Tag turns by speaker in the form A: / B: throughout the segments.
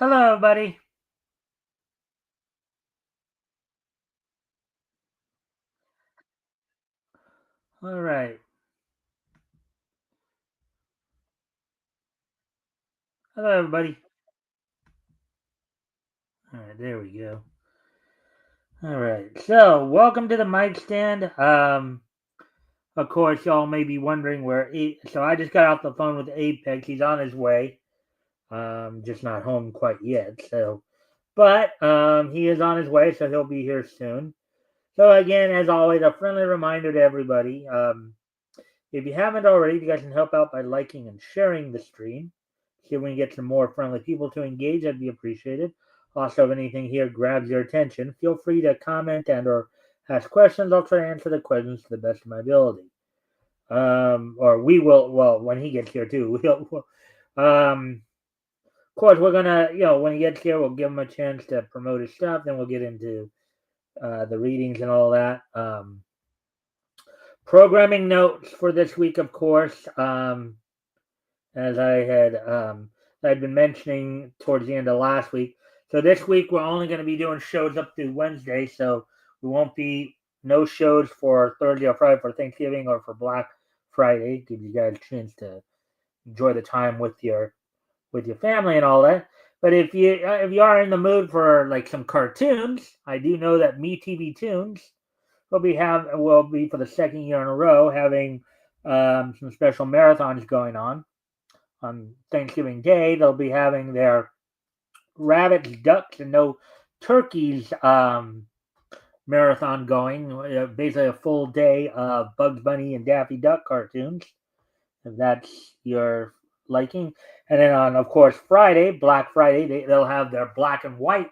A: Hello, buddy. All right. Hello, everybody. All right, there we go. All right. So, welcome to the Mikestand. Of course, y'all may be wondering so I just got off the phone with Apex. He's on his way. Just not home quite yet. But he is on his way, so he'll be here soon. So again, as always, a friendly reminder to everybody. If you haven't already, you guys can help out by liking and sharing the stream. See if we can get some more friendly people to engage. That'd be appreciated. Also, if anything here grabs your attention, feel free to comment and or ask questions. I'll try to answer the questions to the best of my ability. Or we will. Well, when he gets here too, of course, we're gonna. When he gets here, we'll give him a chance to promote his stuff. Then we'll get into the readings and all that. Programming notes for this week, of course. As I'd been mentioning towards the end of last week. So this week we're only going to be doing shows up to Wednesday, so we won't be no shows for Thursday or Friday for Thanksgiving or for Black Friday. Give you guys a chance to enjoy the time with your family and all that. But if you are in the mood for like some cartoons, I do know that MeTV Tunes will be for the second year in a row having some special marathons going on Thanksgiving Day. They'll be having their rabbits, ducks, and no turkeys marathon going. Basically, a full day of Bugs Bunny and Daffy Duck cartoons, if that's your liking. And then on, of course, Friday, Black Friday, they'll have their black and white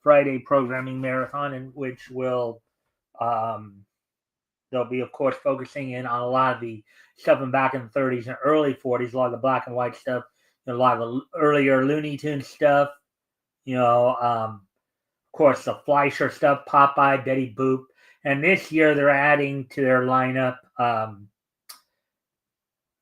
A: Friday programming marathon, in which will um, they'll be, of course, focusing in on a lot of the stuff from back in the 30s and early 40s, a lot of the black and white stuff, a lot of the earlier Looney Tunes stuff, of course, the Fleischer stuff, Popeye, Betty Boop. And this year they're adding to their lineup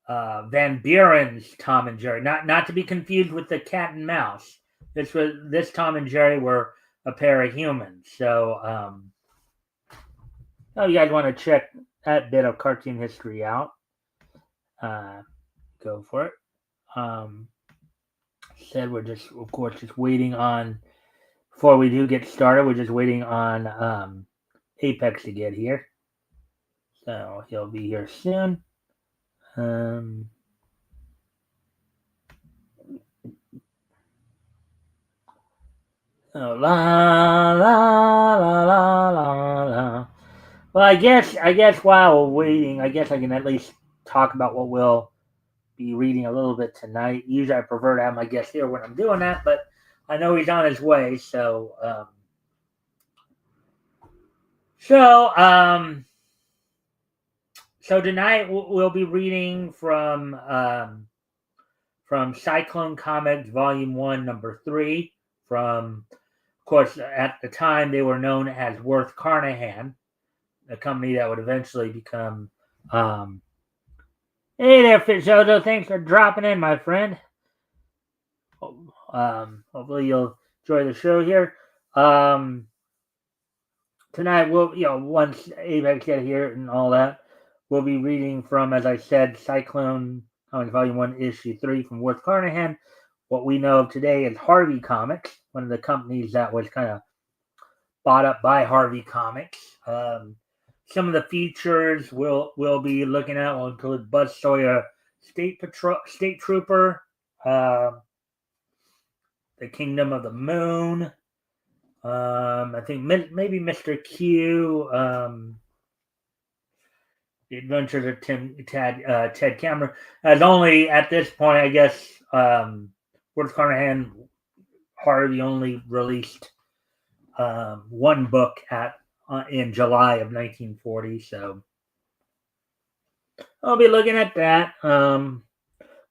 A: Van Buren's Tom and Jerry, not to be confused with the Cat and Mouse. This Tom and Jerry were a pair of humans. So, you guys want to check that bit of cartoon history out, go for it. Um, Said we're just, of course, just waiting on, before we do get started, we're just waiting on Apex to get here. So he'll be here soon. Um, la la la la la la. Well, I guess while we're waiting, I guess I can at least talk about what we'll be reading a little bit tonight. Usually, I prefer to have my guest here when I'm doing that, but I know he's on his way. So so tonight we'll be reading from Cyclone Comics Volume 1, Number 3. From, of course, at the time they were known as Worth Carnahan, a company that would eventually become. Hey there, Fitzozo. Thanks for dropping in, my friend. Hopefully you'll enjoy the show here. Tonight once Apex get here and all that, we'll be reading from, as I said, Cyclone Comics Volume 1, Issue 3 from Worth Carnahan. What we know of today is Harvey Comics, one of the companies that was kind of bought up by Harvey Comics. Some of the features we'll be looking at will include Buzz Sawyer, State Trooper, the Kingdom of the Moon. I think maybe Mr. Q, The Adventures of Ted Cameron. As only at this point, I guess, Worth Carnahan, Harvey only released one book in July of 1940. So I'll be looking at that. Of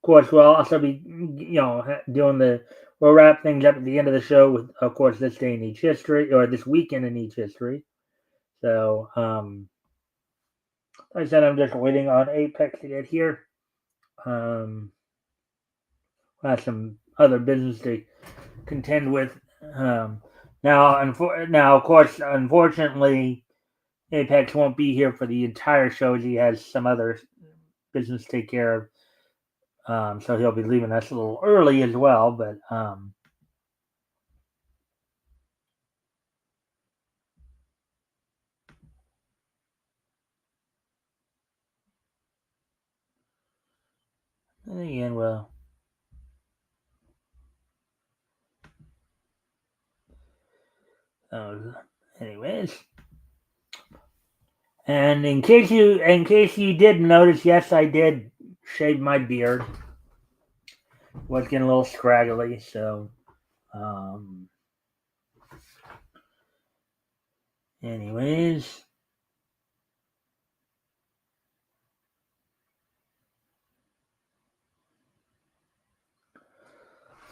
A: course, we'll also be, we'll wrap things up at the end of the show with, of course, this day in each history, or this weekend in each history. So, like I said, I'm just waiting on Apex to get here. I have some other business to contend with. Now, of course, unfortunately, Apex won't be here for the entire show. He has some other business to take care of. So he'll be leaving us a little early as well. But again, well, anyways, and in case you didn't notice, yes, I did shave my beard. Was getting a little scraggly, so. Anyways.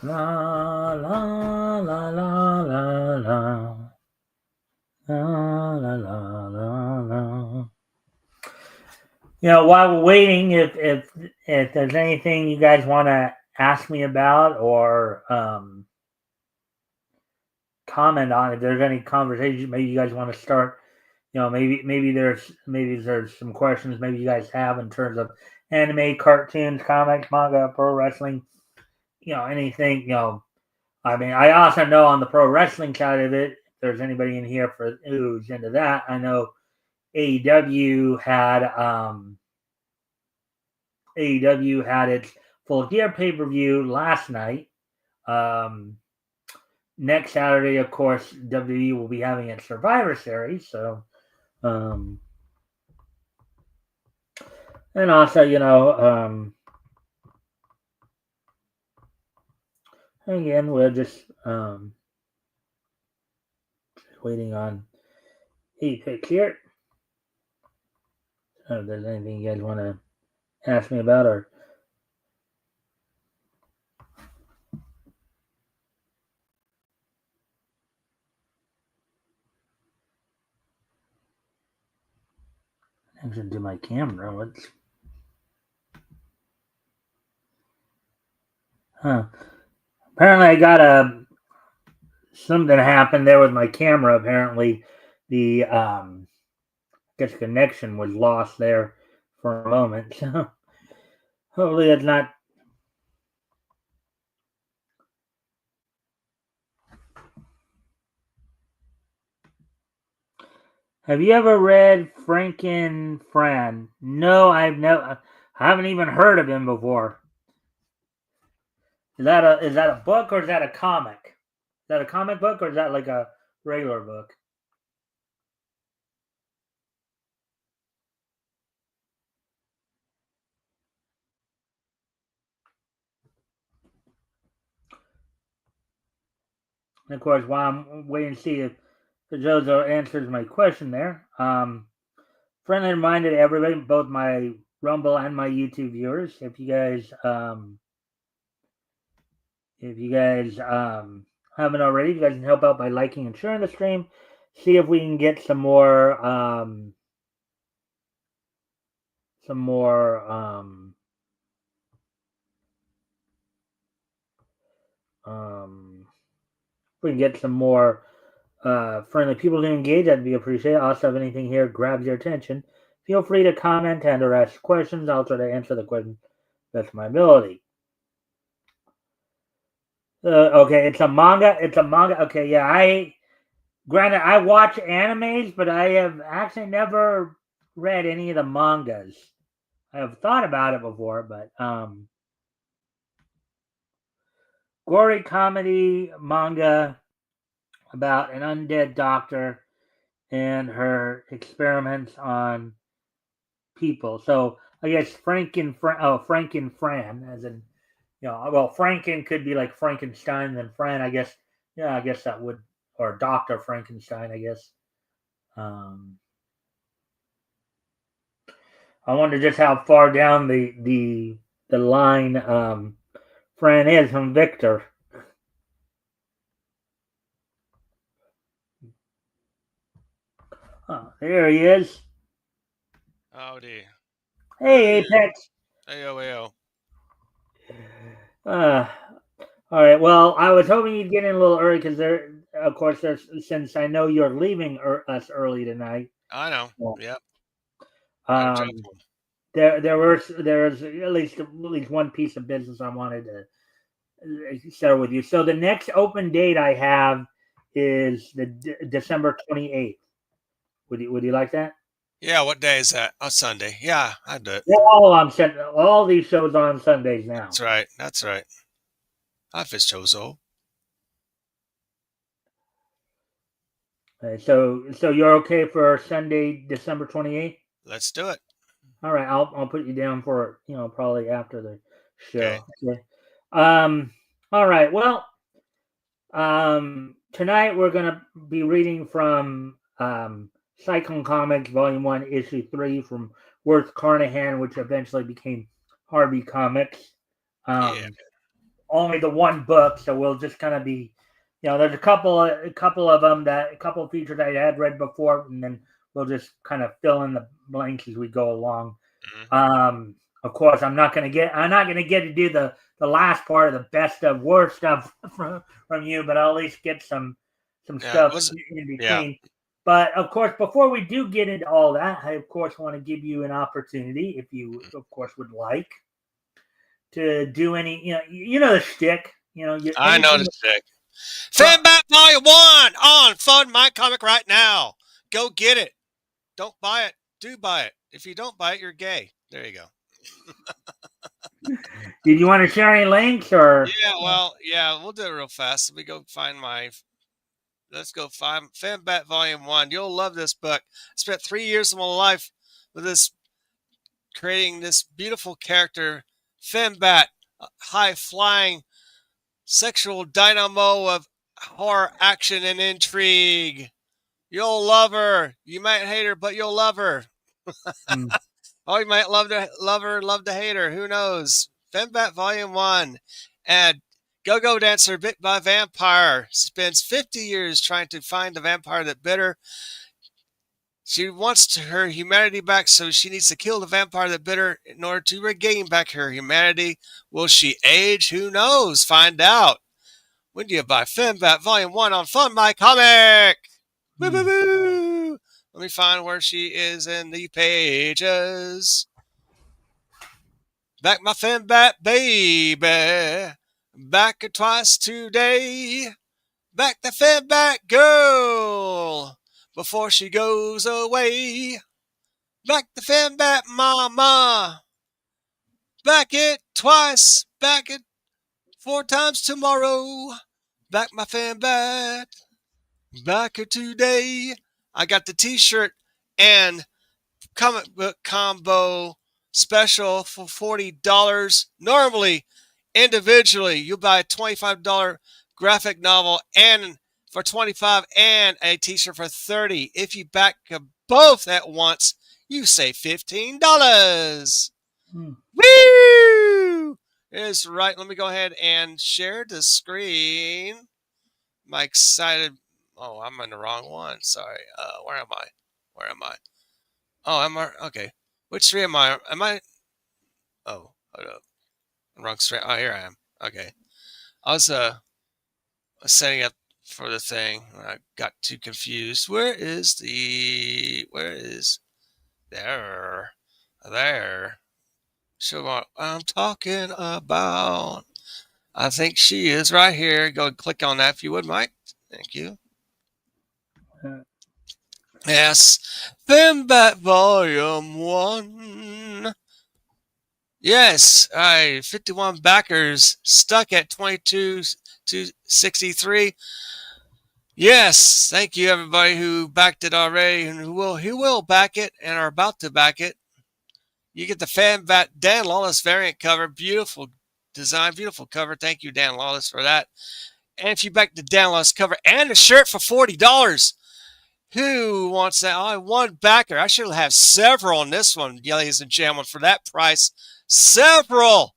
A: La la la la la la. La la la la la. While we're waiting, if there's anything you guys want to ask me about or comment on, if there's any conversations maybe you guys want to start, maybe there's some questions maybe you guys have in terms of anime, cartoons, comics, manga, pro wrestling, anything, I mean, I also know on the pro wrestling side of it, if there's anybody in here who's into that, I know AEW had its Full Gear pay-per-view last night. Next Saturday, of course, WWE will be having its Survivor Series. So, and also, again, we're just waiting on Apex here. If there's anything you guys want to ask me about or to my camera. What's apparently I got something happened there with my camera. Apparently the I guess connection was lost there for a moment. So hopefully that's not. Have you ever read Franken Fran? No, I haven't even heard of him before. Is that a book or is that a comic? Is that a comic book or is that like a regular book? And of course, while I'm waiting to see if Jojo answers my question there, friendly reminder to everybody, both my Rumble and my YouTube viewers, if you guys haven't already, you guys can help out by liking and sharing the stream. See if we can get some more we can get some more friendly people to engage. That'd be appreciated. Also, if anything here grabs your attention, feel free to comment and or ask questions. I'll try to answer the question best my ability. Okay, it's a manga. Okay, yeah. Granted, I watch animes, but I have actually never read any of the mangas. I have thought about it before, but gory comedy manga about an undead doctor and her experiments on people. So I guess Franken Fran, as in, well, Franken could be like Frankenstein, then Fran, I guess, yeah, I guess that would, or Dr. Frankenstein, I guess. I wonder just how far down the line Fran is from Victor. Oh, there he is.
B: Howdy.
A: Hey, Apex.
B: Ayo.
A: All right. Well, I was hoping you'd get in a little early because of course, since I know you're leaving us early tonight.
B: I know.
A: Well,
B: Yep. Gotta jump
A: Um,
B: on.
A: there's at least one piece of business I wanted to share with you. So the next open date I have is the December 28th. Would you like that?
B: Yeah, what day is that? Oh, Sunday. Yeah, I do it.
A: All these shows are on Sundays now.
B: That's right. That's right. I fish chozo.
A: So you're okay for Sunday, December 28th?
B: Let's do it.
A: All right, I'll put you down for probably after the
B: Okay.
A: show. Okay. Um. All right. Well, tonight we're gonna be reading from Cyclone Comics Volume One, Issue 3 from Worth Carnahan, which eventually became Harvey Comics.
B: Yeah.
A: Only the one book, so we'll just kind of be, there's a couple of features I had read before, and then we'll just kind of fill in the blanks as we go along.
B: Mm-hmm.
A: Of course, I'm not gonna get to do the last part of the best of worst stuff from you, but I'll at least get some
B: Yeah.
A: stuff
B: Was it?
A: in
B: Yeah.
A: between. But of course, before we do get into all that, I of course want to give you an opportunity, if you of course would like, to do any, the shtick,
B: I know
A: anything.
B: the trick. Fanbat Volume 1 on Fund My Comic right now. Go get it. Don't buy it. Do buy it. If you don't buy it, you're gay. There you go.
A: Did you want to share any links or?
B: Yeah, well, yeah, we'll do it real fast. Let me go find my. Let's go find Fanbat Volume 1. You'll love this book. I spent 3 years of my life with this, creating this beautiful character, Fanbat, high flying sexual dynamo of horror, action, and intrigue. You'll love her. You might hate her, but you'll love her.
A: Hmm.
B: Oh, you might love her, love to hate her. Who knows? Fembat Volume 1. And Go-Go Dancer, bit by vampire, spends 50 years trying to find the vampire that bit her. She wants her humanity back, so she needs to kill the vampire that bit her in order to regain back her humanity. Will she age? Who knows? Find out. When do you buy Fembat Volume 1 on Fund My Comic? Boo, boo, boo. Let me find where she is in the pages. Back my Fembat baby. Back her twice today. Back the Fembat girl before she goes away. Back the Fembat mama. Back it twice. Back it 4 times tomorrow. Back my Fembat. Back her today. I got the t-shirt and comic book combo special for $40. Normally, individually, you buy a $25 graphic novel and for $25 and a t-shirt for $30. If you back both at once, you save $15.
A: Hmm.
B: Woo! Is right. Let me go ahead and share the screen. My excited. Oh, I'm on the wrong one. Sorry. Where am I? Where am I? Oh, am I? Okay. Which tree am I? Am I? Oh, hold up. Wrong strand. Oh, here I am. Okay. I was setting up for the thing. I got too confused. Where is the? Where is? There. There. Show what I'm talking about. I think she is right here. Go and click on that if you would, Mike. Thank you. Yes. Fembat Volume 1. Yes, 51 backers stuck at 22 to 63. Yes, thank you everybody who backed it already and who will back it and are about to back it. You get the Fanbat Dan Lawless variant cover. Beautiful design, beautiful cover. Thank you, Dan Lawless, for that. And if you back the Dan Lawless cover and the shirt for $40, who wants that? Oh, one backer. I should have several on this one, ladies and gentlemen, for that price. Several.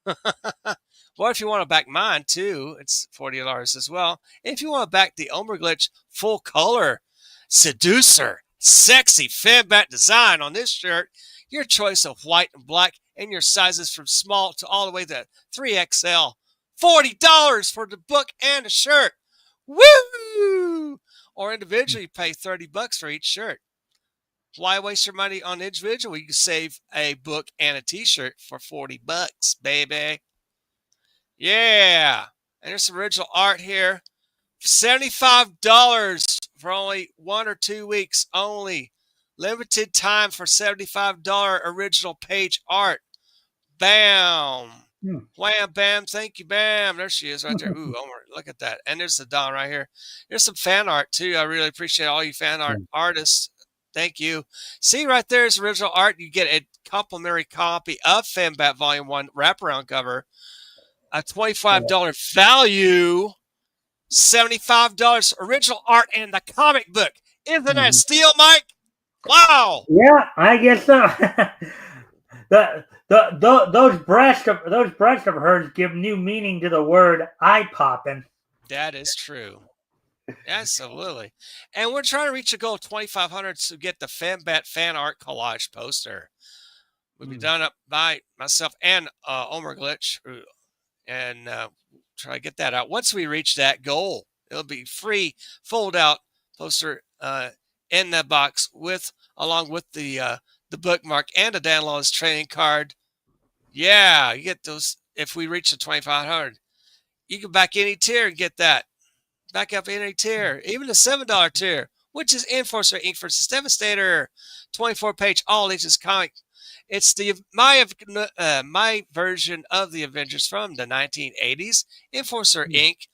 B: Well, if you want to back mine too, it's $40 as well. If you want to back the Ombre Glitch full color seducer, sexy Fembat design on this shirt, your choice of white and black, and your sizes from small to all the way to 3XL $40 for the book and a shirt. Woo! Or individually pay $30 for each shirt. Why waste your money on individual? You can save a book and a t-shirt for $40, baby. Yeah. And there's some original art here. $75 for only 1 or 2 weeks only. Limited time for $75 original page art. Bam. Wham, bam, thank you, bam. There she is right there. Ooh, Omer, look at that. And there's the Don right here. There's some fan art, too. I really appreciate all you fan art artists. Thank you. See, right there is original art. You get a complimentary copy of Fembat Volume 1 wraparound cover. A $25 value. $75 original art and the comic book. Isn't that steal, Mike? Wow.
A: Yeah, I guess so. Those breasts of hers give new meaning to the word eye popping.
B: That is true. Absolutely. And we're trying to reach a goal of 2,500 to get the Fembat fan art collage poster. Will be done up by myself and Omer Glitch, and try to get that out. Once we reach that goal, it'll be free fold out poster in the box along with the bookmark and a Dan Law's training card. Yeah, you get those if we reach the 2,500. You can back any tier and get that. Back up any tier, even the $7 tier, which is Enforcer Inc. versus Devastator, 24-page all ages comic. It's my version of the Avengers from the 1980s. Enforcer Inc.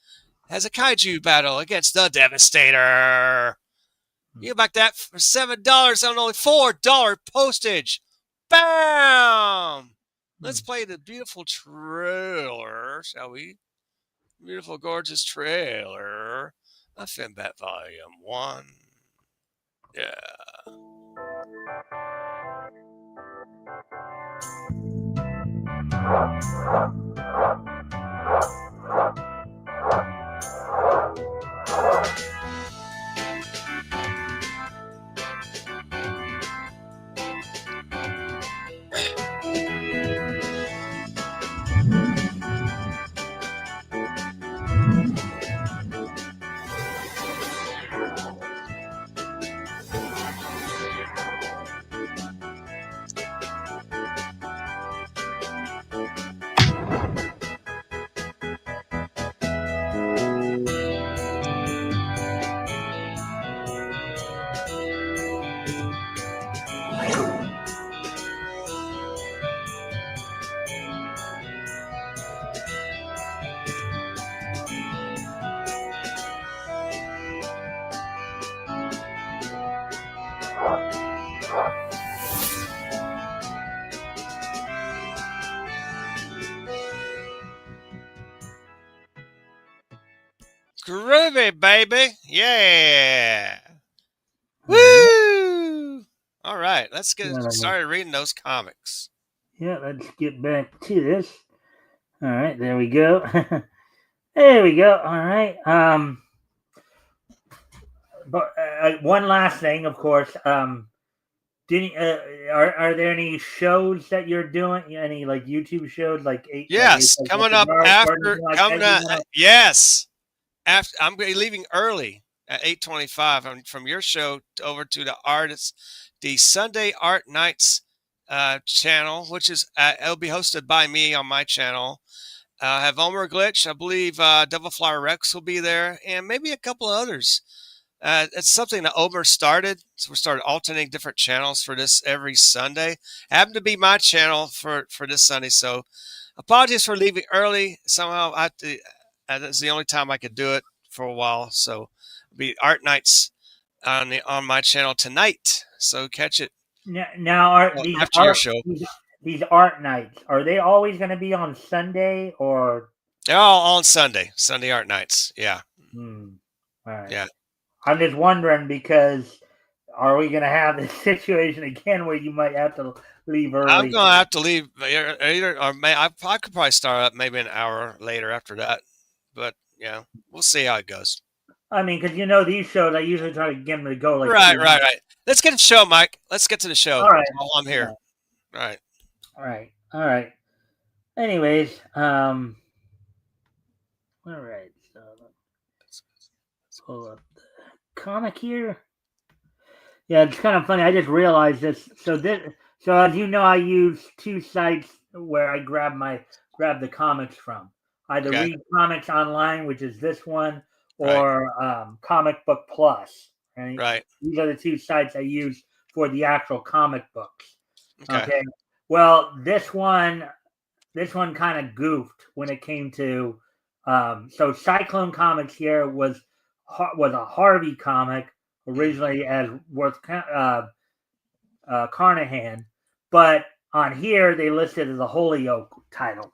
B: has a kaiju battle against the Devastator. You can back that for $7 on only $4 postage. Bam! Let's play the beautiful trailer, shall we? Beautiful, gorgeous trailer of Fembat Volume 1. Yeah. Groovy, baby. Yeah. Woo! All right, let's get started reading those comics.
A: Yeah, let's get back to this. All right, there we go. There we go. All right. But one last thing, of course. Didn't are there any shows that you're doing? Any like YouTube shows, like
B: yes, coming up after coming up. Yes, after I'm leaving early at 8:25 from your show over to the artists, the Sunday Art Nights channel, which is it'll be hosted by me on my channel. I have Omer Glitch, I believe Devil Flower Rex will be there, and maybe a couple of others. It's something that Omer started, so we started alternating different channels for this every Sunday. It happened to be my channel for this Sunday, so apologies for leaving early. Somehow that's the only time I could do it for a while. So it'll be Art Nights on my channel tonight. So catch it.
A: Now
B: after your show.
A: These art nights, are they always going to be on Sunday or?
B: They're all on Sunday. Sunday Art Nights. Yeah.
A: All right.
B: Yeah.
A: I'm just wondering because are we going to have this situation again where you might have to leave early?
B: I'm going to have to leave either, or I could probably start up maybe an hour later after that. But yeah, we'll see how it goes.
A: I mean, because these shows, I usually try to get them to go like
B: right. Let's get to the show, Mike. Let's get to the show.
A: All right.
B: While I'm here. All right.
A: All right. Anyways, All right. So let's pull up the comic here. Yeah, it's kind of funny. I just realized this. So as you know, I use two sites where I grab the comics from. Either
B: Okay.
A: read comics online, which is this one,
B: Right.
A: or Comic Book Plus. Right?
B: Right.
A: These are the two sites I use for the actual comic books.
B: Okay.
A: Okay. Well, this one kind of goofed when it came to. So Cyclone Comics here was a Harvey comic originally as Worth Carnahan, but on here they listed as a Holyoke title.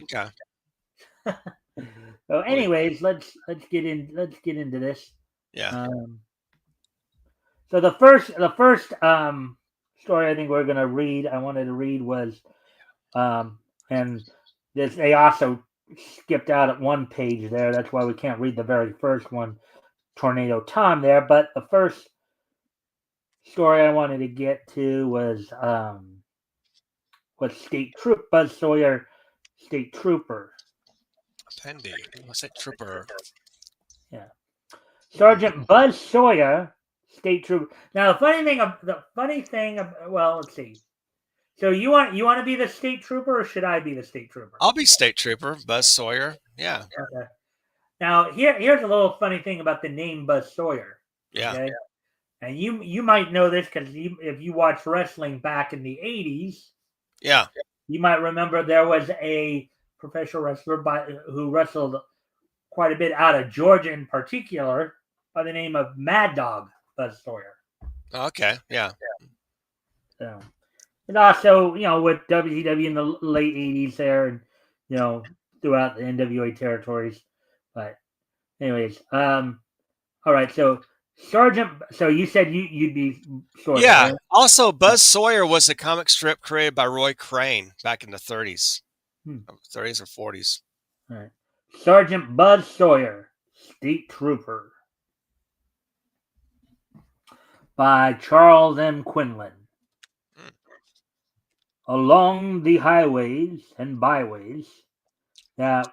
B: Okay.
A: So,
B: Holy.
A: anyways, let's get into this.
B: Yeah.
A: So the first story I think I wanted to read was and this they also skipped out at one page there. That's why we can't read the very first one, Tornado Tom there. But the first story I wanted to get to was Buzz Sawyer, State Trooper.
B: Pendy. What's that trooper?
A: Yeah, Sergeant Buzz Sawyer, State Trooper. Now the funny thing, well, let's see. So you want to be the state trooper, or should I be the state trooper?
B: I'll be state trooper, Buzz Sawyer. Yeah.
A: Okay. Now here's a little funny thing about the name Buzz Sawyer.
B: Yeah.
A: Okay, and you might know this because if you watched wrestling back in the '80s,
B: Yeah.
A: you might remember there was a professional wrestler who wrestled quite a bit out of Georgia in particular by the name of Mad Dog Buzz Sawyer.
B: Okay. Yeah.
A: So, and also, with WCW in the late '80s there, and throughout the NWA territories. But, anyways, all right. So, Sergeant. So you said you'd be Sawyer.
B: Yeah.
A: Right?
B: Also, Buzz Sawyer was a comic strip created by Roy Crane back in the 30s, 30s or 40s.
A: All right. Sergeant Buzz Sawyer, State Trooper, by Charles M. Quinlan. Along the highways and byways that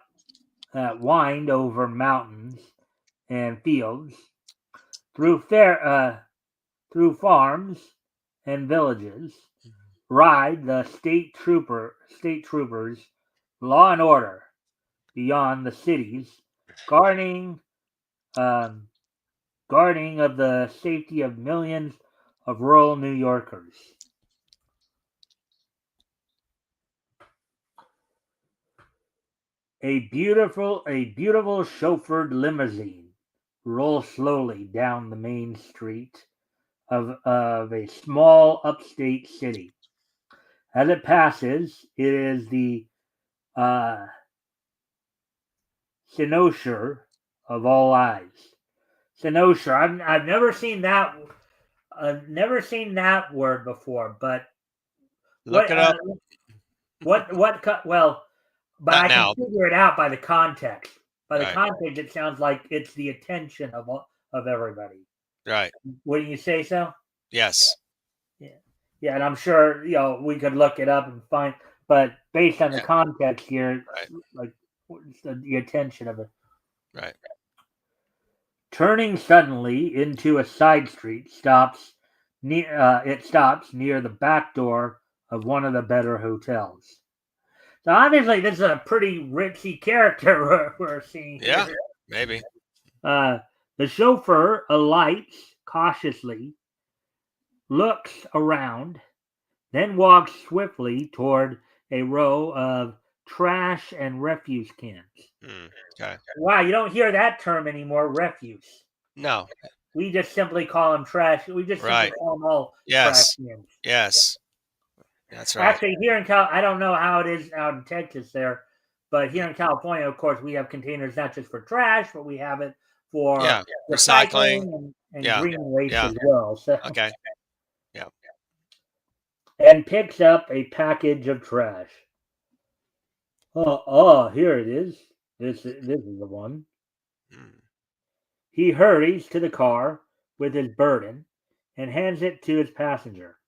A: wind over mountains and fields, through farms and villages, ride the state troopers, law and order, beyond the cities, guarding of the safety of millions of rural New Yorkers. A beautiful chauffeured limousine rolls slowly down the main street of a small upstate city. As it passes, it is the cynosure of all eyes. Cynosure. I've never seen that. I've never seen that word before. But
B: Look it up.
A: Well, but
B: Not
A: I
B: now.
A: can figure it out by the context. By the
B: Right.
A: context, it sounds like it's the attention of everybody.
B: Right.
A: Wouldn't you say so?
B: Yes.
A: Yeah, and I'm sure we could look it up and find, but based on the context here,
B: Right.
A: like the attention of it.
B: Right.
A: Turning suddenly into a side street, it stops near the back door of one of the better hotels. So obviously, this is a pretty ritzy character we're seeing here.
B: Yeah. Maybe.
A: The chauffeur alights cautiously, looks around, then walks swiftly toward a row of trash and refuse cans.
B: Okay.
A: Wow, you don't hear that term anymore, refuse.
B: No.
A: We just simply call them trash. We just simply call them all trash cans.
B: Yes. That's right.
A: Actually, here in I don't know how it is out in Texas there, but here in California, of course, we have containers not just for trash, but we have it for recycling and green waste as well. So,
B: okay. Yeah.
A: And picks up a package of trash. Here it is. This is the one. He hurries to the car with his burden and hands it to his passenger.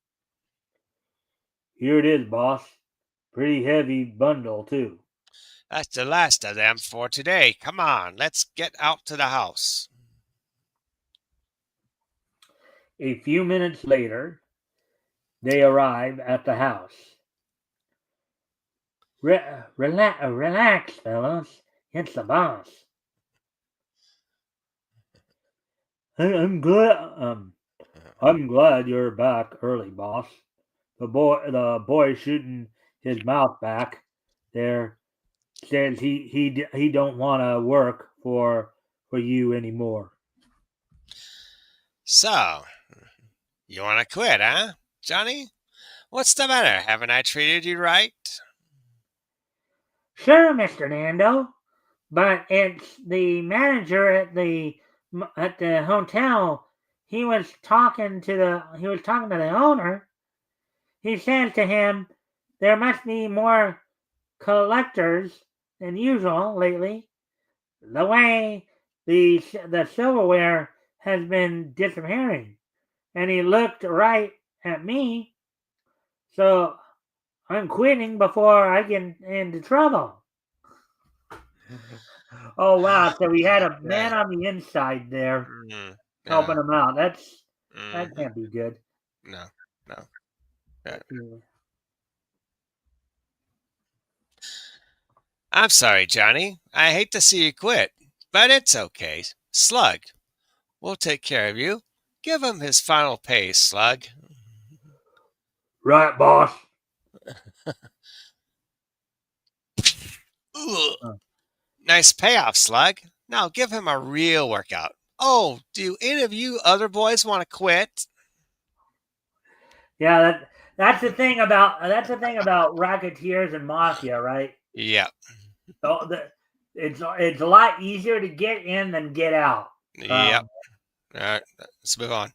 A: Here it is, boss. Pretty heavy bundle, too.
B: That's the last of them for today. Come on, let's get out to the house.
A: A few minutes later, they arrive at the house. Relax, fellas. It's the boss. I'm glad. I'm glad you're back early, boss. The boy shooting his mouth back there says he don't want to work for you anymore.
B: So, you want to quit, huh, Johnny? What's the matter? Haven't I treated you right?
A: Sure, Mister Nando, but it's the manager at the hotel. He was talking to the owner. He says to him, "There must be more collectors than usual lately. The way the silverware has been disappearing." And he looked right at me, so I'm quitting before I get into trouble. Oh wow! So we had a man
B: Okay.
A: on the inside there
B: Mm,
A: helping
B: yeah.
A: him out. That
B: Hmm.
A: can't be good.
B: No. No. Yeah.
A: Yeah.
B: I'm sorry, Johnny. I hate to see you quit, but it's okay. Slug, we'll take care of you. Give him his final pay, Slug.
A: Right, boss.
B: Ugh.
A: Uh,
B: Nice payoff, Slug. Now give him a real workout. Oh, do any of you other boys want to quit?
A: yeah, that's the thing about racketeers and mafia, right?
B: Yep.
A: It's a lot easier to get in than get out.
B: Yep.
A: Um,
B: All right. Let's move on.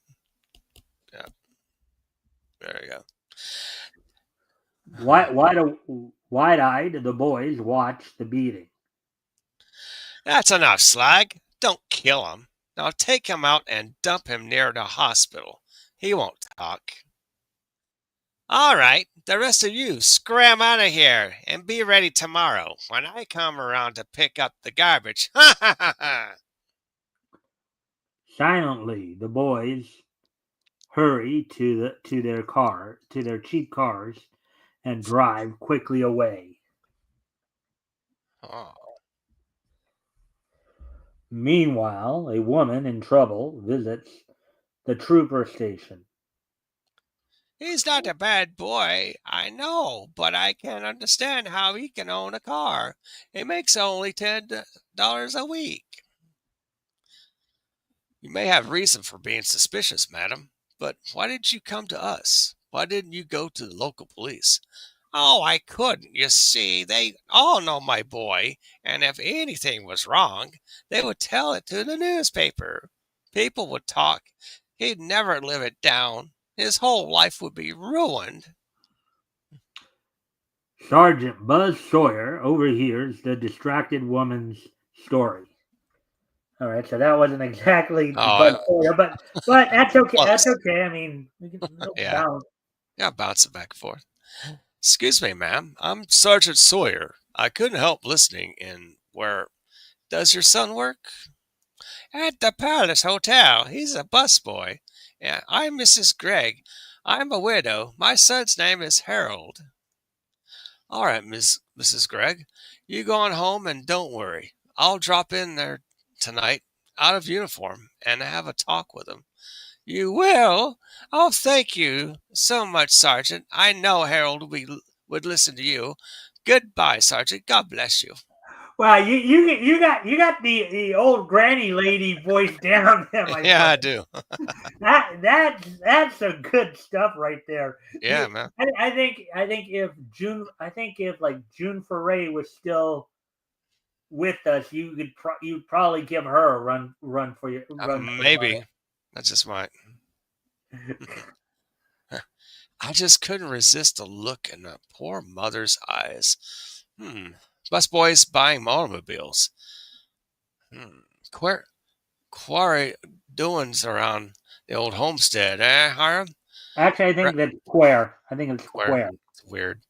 B: Yep. There you go.
A: wide-eyed, the boys watch the beating.
B: That's enough, Slag. Don't kill him. Now take him out and dump him near the hospital. He won't talk. All right, the rest of you scram out of here and be ready tomorrow when I come around to pick up the garbage. Ha ha ha ha!
A: Silently, the boys hurry to their cheap cars, and drive quickly away.
B: Oh,
A: Meanwhile, a woman in trouble visits the trooper station.
B: he's not a bad boy, I know, but I can't understand how he can own a car. He makes only $10 a week. You may have reason for being suspicious, madam, but why did you come to us? Why didn't you go to the local police? Oh, I couldn't. You see, they all know my boy, and if anything was wrong, they would tell it to the newspaper. People would talk. He'd never live it down. His whole life would be ruined.
A: Sergeant Buzz Sawyer overhears the distracted woman's story. All right, so that wasn't exactly Buzz
B: Oh,
A: Sawyer, but that's okay. That's
B: close.
A: okay. I mean, we can
B: Yeah,
A: balance.
B: yeah, bouncing back and forth. Excuse me, ma'am. I'm Sergeant Sawyer. I couldn't help listening in. Where does your son work? At the Palace Hotel. He's a busboy. Yeah, I'm Mrs. Gregg. I'm a widow. My son's name is Harold. All right, Mrs. Gregg. You go on home and don't worry. I'll drop in there tonight out of uniform and have a talk with him. You will? Oh, thank you so much, Sergeant. I know Harold would listen to you. Goodbye, Sergeant. God bless you.
A: Wow, you got the old granny lady voice down there, my
B: Yeah,
A: friend.
B: I do.
A: That's some good stuff right there.
B: Yeah, man.
A: I think if like June Foray was still with us, you'd probably give her a run for your run for the
B: Maybe. That's just my.
A: money.
B: I just couldn't resist the look in the poor mother's eyes. Hmm. Busboys buying automobiles. Hmm. Quarry doings around the old homestead, eh, Hiram?
A: Actually, I
B: Right.
A: think that's Square. I think it's
B: Where?
A: Square.
B: It's weird.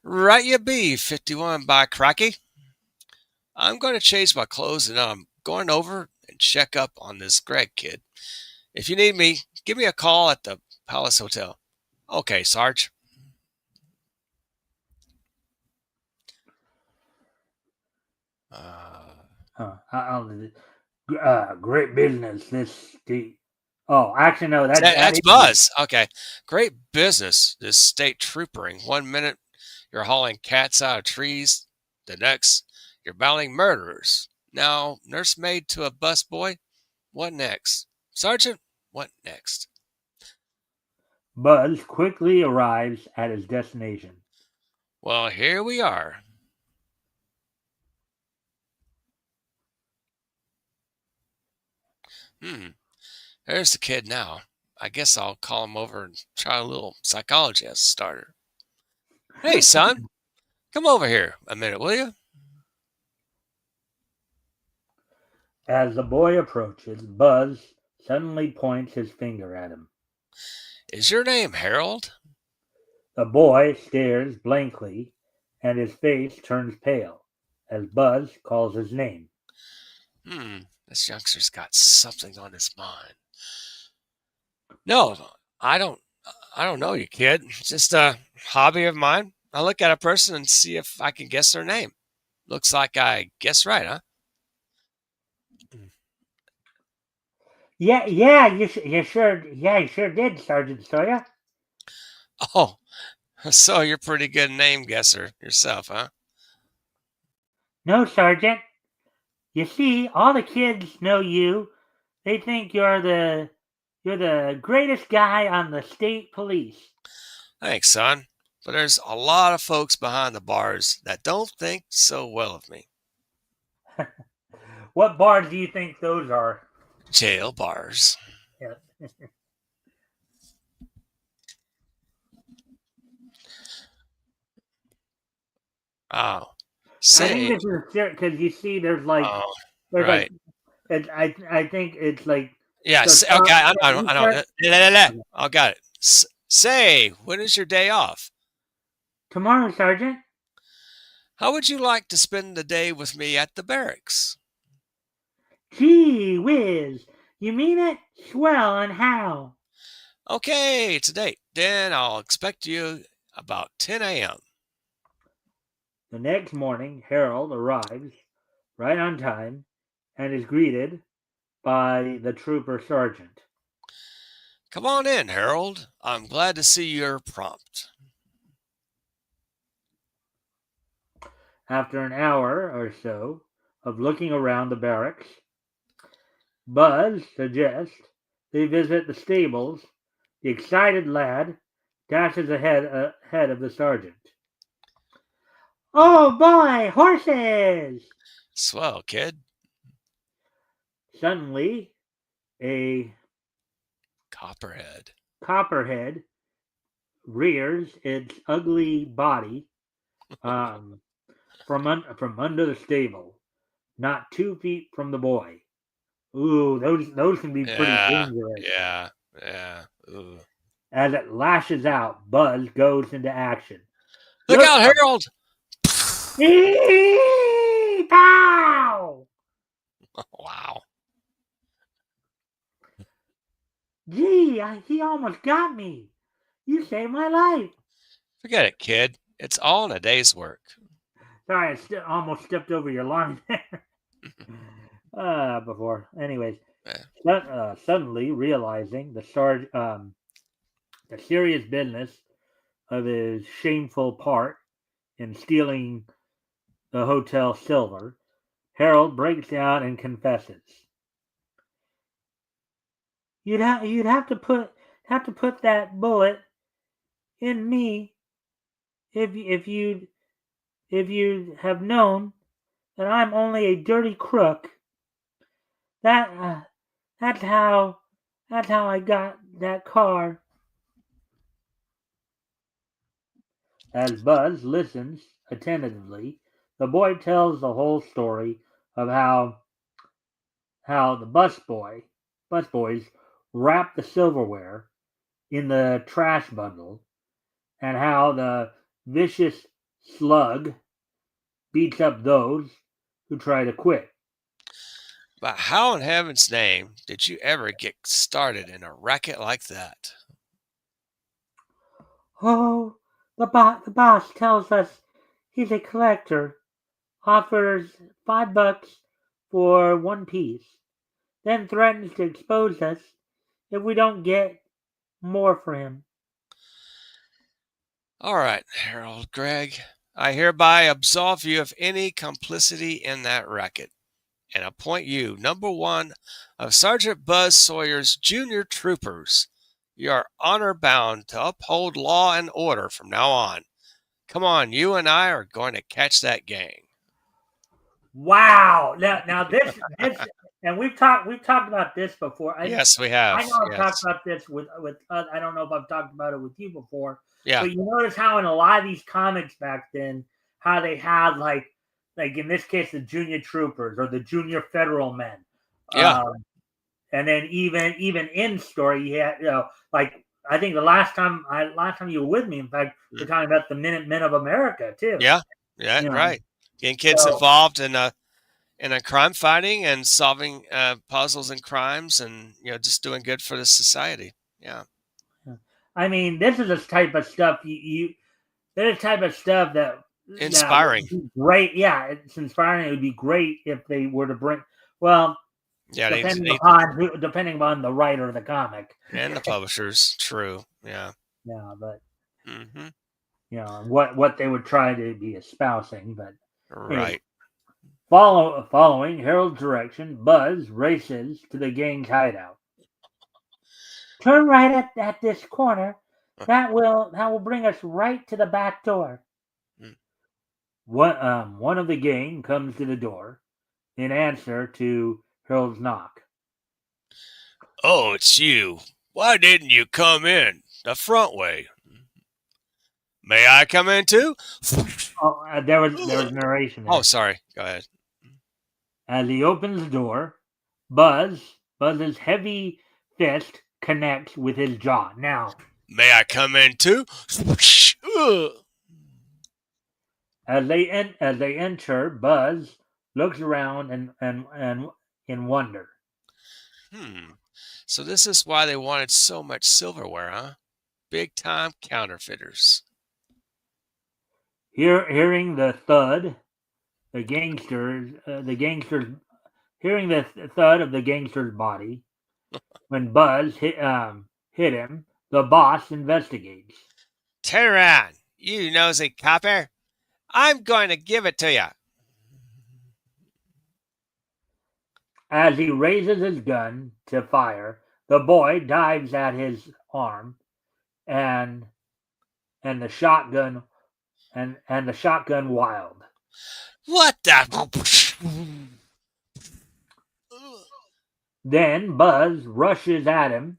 B: Right you be, 51 by cracky. I'm going to change my clothes and I'm going over and check up on this Greg kid. If you need me, give me a call at the Palace Hotel. Okay, Sarge.
A: Great business. Oh, actually, no. That
B: That's
A: is you.
B: Buzz. Okay. Great business, this state troopering. 1 minute, you're hauling cats out of trees. The next, you're battling murderers. Now, nursemaid to a busboy. What next? Sergeant, what next?
A: Buzz quickly arrives at his destination.
B: Well, here we are. There's the kid now. I guess I'll call him over and try a little psychology as a starter. Hey, son, come over here a minute, will you?
A: As the boy approaches, Buzz suddenly points his finger at him.
B: Is your name Harold?
A: The boy stares blankly, and his face turns pale as Buzz calls his name.
B: This youngster's got something on his mind. No, I don't. I don't know you, kid. It's just a hobby of mine. I look at a person and see if I can guess their name. Looks like I guess right, huh?
A: Yeah, you sure did, Sergeant Sawyer.
B: Oh, so you're a pretty good name guesser yourself, huh?
A: No, Sergeant. You see, all the kids know you. They think you're the greatest guy on the state police.
B: Thanks, son. But there's a lot of folks behind the bars that don't think so well of me.
A: What bars do you think those are?
B: Jail bars.
A: Yeah.
B: Oh,
A: I think
B: say,
A: this is because you see,
B: oh,
A: there's like,
B: right.
A: I think it's like
B: Yeah,
A: the
B: okay,
A: top.
B: I know. I got it. Say, when is your day off?
A: Tomorrow, Sergeant.
B: How would you like to spend the day with me at the barracks?
A: Gee whiz! You mean it? Swell, and how?
B: Okay, it's a date. Then I'll expect you about 10 a.m.
A: The next morning, Harold arrives right on time and is greeted by the trooper sergeant.
B: Come on in, Harold. I'm glad to see you're prompt.
A: After an hour or so of looking around the barracks, Buzz suggests they visit the stables. The excited lad dashes ahead of the sergeant. Oh boy, horses!
B: Swell, kid.
A: Suddenly, a
B: Copperhead.
A: copperhead rears its ugly body from under the stable, not 2 feet from the boy. Ooh, those can be pretty
B: Yeah,
A: dangerous.
B: yeah. Ooh.
A: As it lashes out, Buzz goes into action.
B: Look
A: Look!
B: out, Harold!
A: Pow!
B: Wow.
A: Gee, he almost got me. You saved my life.
B: Forget it, kid. It's all in a day's work.
A: Sorry, I almost stepped over your line there. Before. Anyways, suddenly realizing the serious business of his shameful part in stealing the hotel silver, Harold breaks down and confesses. You'd have to put that bullet in me if you'd have known that I'm only a dirty crook. That that's how I got that car. As Buzz listens attentively, the boy tells the whole story of how the busboys wrapped the silverware in the trash bundle, and how the vicious slug beats up those who try to quit.
B: But how in heaven's name did you ever get started in a racket like that?
A: Oh, the boss tells us he's a collector, offers $5 for one piece, then threatens to expose us if we don't get more for him.
B: All right, Harold Gregg, I hereby absolve you of any complicity in that racket and appoint you number one of Sergeant Buzz Sawyer's junior troopers. You are honor bound to uphold law and order from now on. Come on, you and I are going to catch that gang.
A: Wow! Now this, and we've talked about this before.
B: Yes, we
A: I
B: have.
A: know I've talked
B: Yes.
A: about this with I don't know if I've talked about it with you before,
B: Yeah.
A: but you notice how in a lot of these comics back then, how they had like in this case the junior troopers or the junior federal men,
B: Yeah.
A: and then even in story you had like I think the last time you were with me, in fact, we're talking about the Minutemen of America too.
B: Yeah. Yeah.
A: You know,
B: Right. Getting kids
A: so
B: involved in a crime fighting and solving puzzles and crimes, and just doing good for the society. Yeah.
A: I mean, this is the type of stuff this is the type of stuff that would
B: Inspiring.
A: be great. Yeah, it's inspiring. It would be great if they were to bring. Well,
B: Yeah.
A: depending upon the writer of the comic.
B: And the publishers. True. Yeah.
A: Yeah, but
B: Hmm.
A: what they would try to be espousing. But anyway,
B: Right.
A: following Harold's direction, Buzz races to the gang's hideout. Turn right at this corner. That will bring us right to the back door.
B: Mm.
A: One of the gang comes to the door in answer to Harold's knock.
B: Oh, it's you. Why didn't you come in the front way? May I come in too?
A: Oh, there was narration there.
B: Oh, sorry. Go ahead.
A: As he opens the door, Buzz's heavy fist connects with his jaw. Now,
B: May I come in too?
A: as they enter, Buzz looks around and in wonder.
B: So this is why they wanted so much silverware, huh? Big time counterfeiters.
A: Hearing the thud, the gangsters hearing the thud of the gangster's body. When Buzz hit him, the boss investigates.
B: Turn around, you nosy copper. I'm going to give it to you.
A: As he raises his gun to fire, the boy dives at his arm, and the shotgun and the shotgun wild.
B: What the?
A: Then Buzz rushes at him,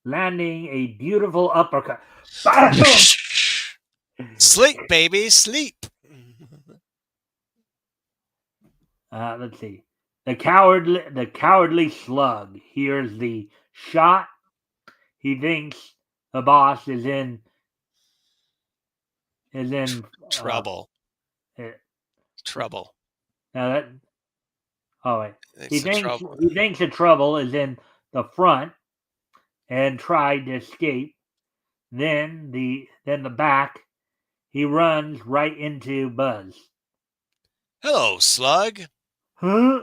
A: landing a beautiful uppercut.
B: Sleep, baby, sleep.
A: Let's see. The cowardly slug hears the shot. He thinks the boss is in
B: Trouble.
A: uh,
B: Trouble.
A: now that wait.
B: It's
A: He
B: the trouble.
A: thinks the trouble is in the front and tried to escape. Then the back. He runs right into Buzz.
B: Hello, slug.
A: Huh?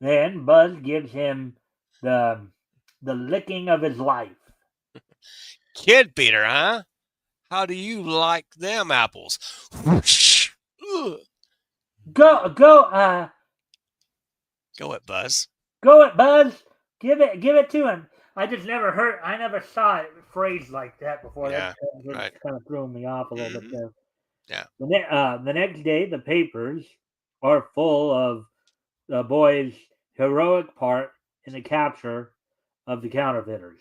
A: Then Buzz gives him the licking of his life.
B: Kid beater, huh? How do you like them apples?
A: Go
B: Go it, Buzz.
A: Go it, Buzz. Give it to him. I never saw it phrased like that before.
B: Yeah,
A: That
B: right.
A: kind of threw me off a little bit there.
B: Yeah.
A: The next day, the papers are full of the boy's heroic part in the capture of the counterfeiters.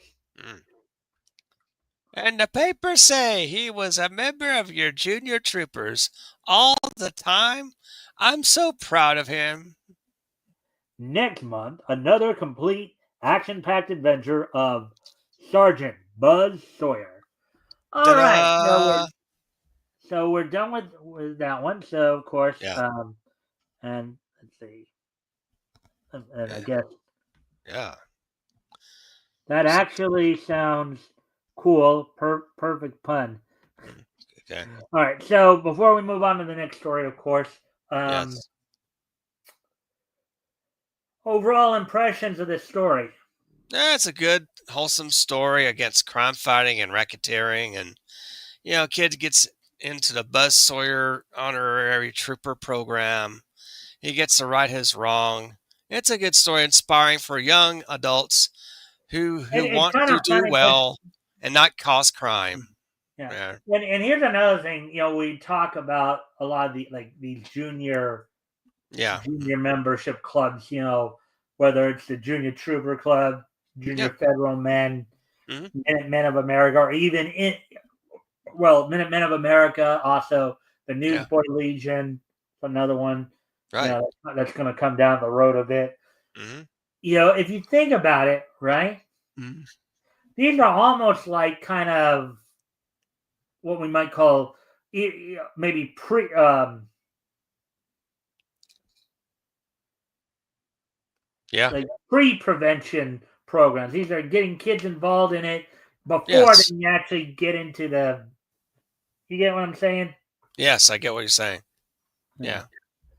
B: And the papers say he was a member of your junior troopers all the time. I'm so proud of him.
A: Next month, another complete action-packed adventure of Sergeant Buzz Sawyer. All right. so we're done with that one. So of course,
B: Yeah.
A: and let's see, and I
B: Yeah.
A: guess
B: Yeah.
A: that
B: So,
A: actually sounds cool. Perfect pun.
B: okay.
A: All right. So before we move on to the next story, of course,
B: Yes.
A: overall impressions of this story.
B: Yeah, it's a good, wholesome story against crime fighting and racketeering. And, kid gets into the Buzz Sawyer Honorary Trooper program. He gets to right his wrong. It's a good story, inspiring for young adults who
A: It's
B: want
A: kind
B: to
A: of
B: do
A: funny because
B: well and not cause crime.
A: yeah,
B: Yeah.
A: and here's another thing. We talk about a lot of these
B: Yeah.
A: junior membership clubs. Whether it's the Junior Trooper Club,
B: Yeah.
A: Junior Federal Men,
B: Hmm.
A: Men of America, or even Men of America. Also, the
B: Yeah.
A: Newsboy Legion, another one.
B: Right.
A: That's going to come down the road a bit.
B: Hmm.
A: If you think about it, right?
B: Hmm.
A: These are almost like kind of what we might call maybe
B: Yeah.
A: like pre-prevention programs. These are getting kids involved in it before
B: Yes.
A: they actually get into the. You get what I'm saying?
B: Yes, I get what you're saying.
A: Yeah.
B: Yeah.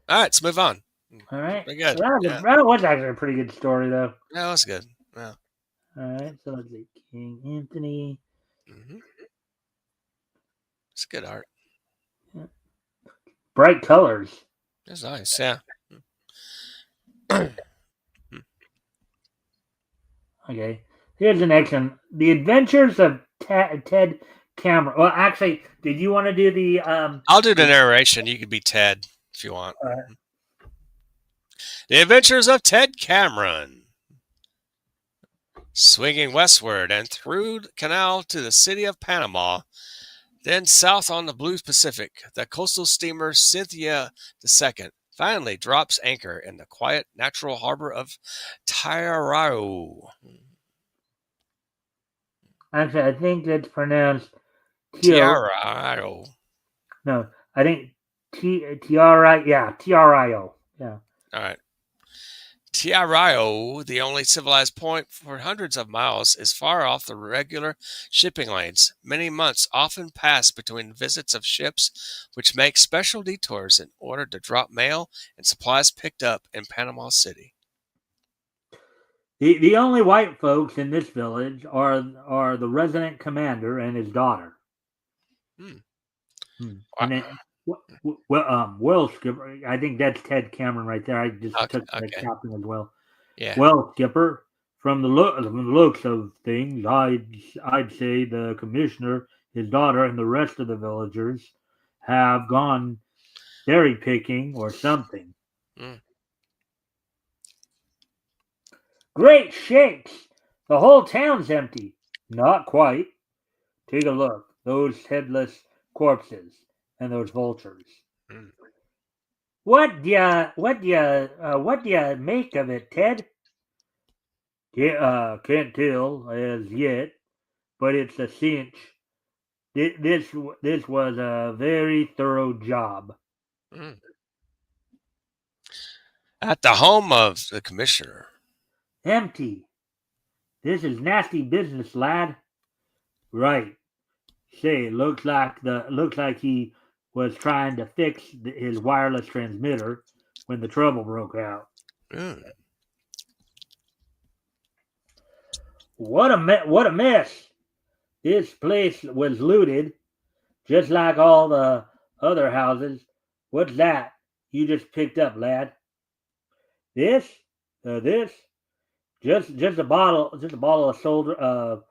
B: All right, let's move on.
A: All right.
B: Pretty
A: So
B: good. Yeah.
A: that was actually a pretty good story, though.
B: Yeah, that's good. Yeah.
A: All right. So let's see. King Anthony.
B: Hmm. It's good art.
A: Yeah. Bright colors.
B: It's nice. Yeah.
A: Okay. Here's the next one. The Adventures of Ted Cameron. Well, actually, did you want to do the
B: I'll do the narration. You could be Ted if you want.
A: uh,
B: The Adventures of Ted Cameron. Swinging westward and through the canal to the city of Panama, then south on the blue Pacific, the coastal steamer Cynthia II finally drops anchor in the quiet natural harbor of Tiarao.
A: actually, I think it's pronounced Tio.
B: Tiarao.
A: No, I think Tri. Yeah, Trio. Yeah.
B: All right. Tiarao, the only civilized point for hundreds of miles, is far off the regular shipping lanes. Many months often pass between visits of ships, which make special detours in order to drop mail and supplies picked up in Panama City.
A: The only white folks in this village are the resident commander and his daughter.
B: Hmm.
A: And then well, Skipper. I think that's Ted Cameron right there. I just
B: Okay.
A: took the
B: Okay.
A: captain as well.
B: Yeah.
A: Well, Skipper, from the looks of things, I'd say the commissioner, his daughter, and the rest of the villagers have gone berry picking or something.
B: Hmm.
A: Great shakes! The whole town's empty. Not quite. Take a look. Those headless corpses and those vultures.
B: Hmm.
A: What do you make of it, Ted? Can't tell as yet, but it's a cinch. This was a very thorough job.
B: Hmm. At the home of the commissioner.
A: Empty. This is nasty business, lad. Right. Say, looks like he was trying to fix his wireless transmitter when the trouble broke out.
B: Hmm.
A: What a mess! This place was looted, just like all the other houses. What's that you just picked up, lad? This? This? Just a bottle of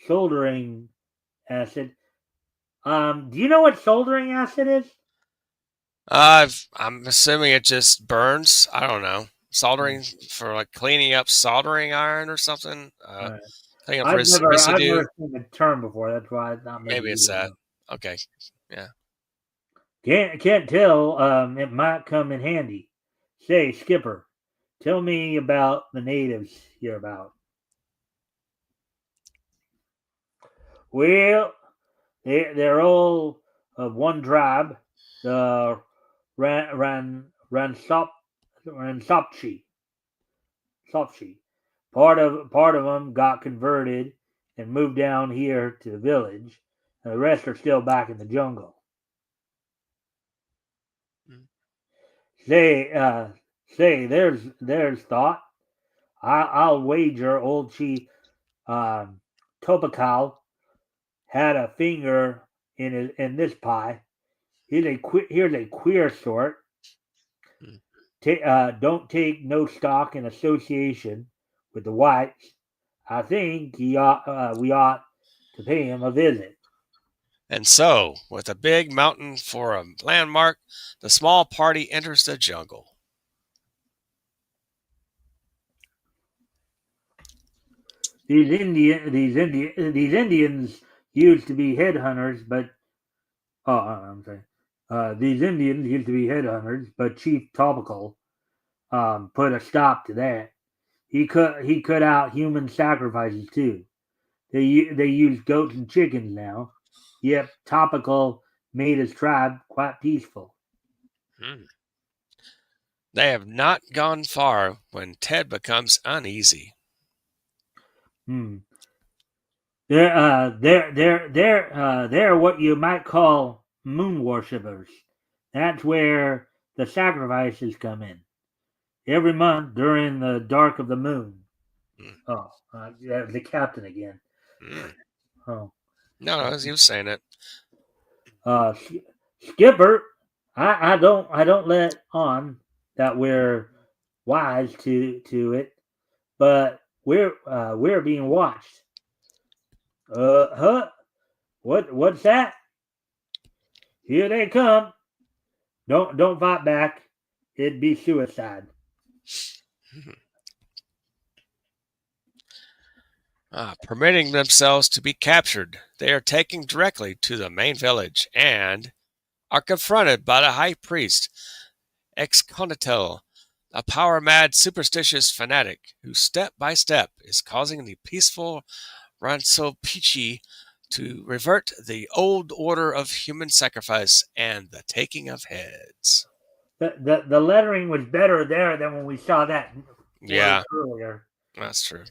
A: soldering acid. Do you know what soldering acid is?
B: I'm assuming it just burns. I don't know. Soldering for like cleaning up soldering iron or something.
A: Right.
B: Cleaning up
A: I've
B: residue.
A: never seen the term before. That's why I thought maybe
B: Maybe
A: you
B: it's
A: would
B: that.
A: know.
B: Okay. Yeah.
A: Can't tell. It might come in handy. Say, Skipper, tell me about the natives hereabout. Well, they're all of one tribe, the Ransopchi. Sopchi. Part of them got converted and moved down here to the village, and the rest are still back in the jungle.
B: Mm.
A: Say, there's thought. I'll wager old Chief Topakal had a finger in this pie. Here's a queer sort.
B: Mm.
A: Don't take no stock in association with the whites. I think we ought to pay him a visit.
B: And so, with a big mountain for a landmark, the small party enters the jungle.
A: These Indians used to be headhunters, but I'm sorry. These Indians used to be headhunters, but Chief Topical put a stop to that. He cut out human sacrifices too. They use goats and chickens now. Yep, Topical made his tribe quite peaceful.
B: Mm. They have not gone far when Ted becomes uneasy.
A: Hmm. They're what you might call moon worshippers. That's where the sacrifices come in. Every month during the dark of the moon.
B: Mm.
A: Oh, the captain again.
B: Mm.
A: Oh,
B: No, as you were saying it.
A: uh, Skipper, I don't let on that we're wise to it, but we're being watched. Huh? What's that? Here they come. Don't fight back. It'd be suicide.
B: Permitting themselves to be captured, they are taken directly to the main village and are confronted by the high priest, Exconatel, a power mad, superstitious fanatic who step by step is causing the peaceful Ransopichi to revert the old order of human sacrifice and the taking of heads.
A: The lettering was better there than when we saw that word
B: Yeah,
A: earlier.
B: that's true.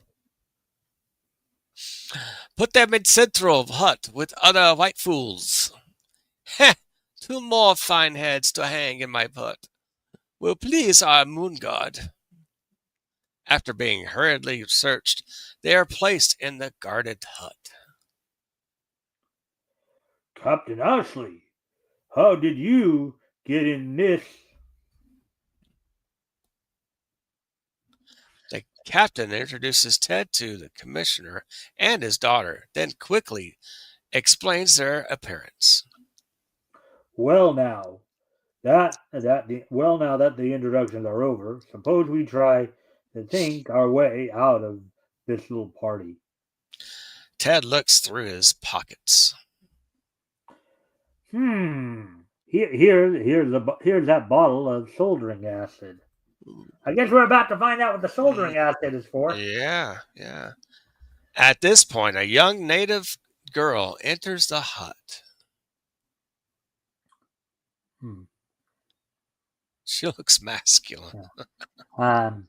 B: Put them in central hut with other white fools. Heh! 2 more fine heads to hang in my hut. Will please our moon god. After being hurriedly searched, they are placed in the guarded hut.
A: Captain Ashley, how did you get in this?
B: The captain introduces Ted to the commissioner and his daughter, then quickly explains their appearance.
A: Well, now that the introductions are over, suppose we try to think our way out of this little party.
B: Ted looks through his pockets.
A: Here's that bottle of soldering acid. I guess we're about to find out what the soldering acid is for.
B: Yeah, yeah. At this point, a young native girl enters the hut.
A: Hmm.
B: She looks masculine.
A: Um,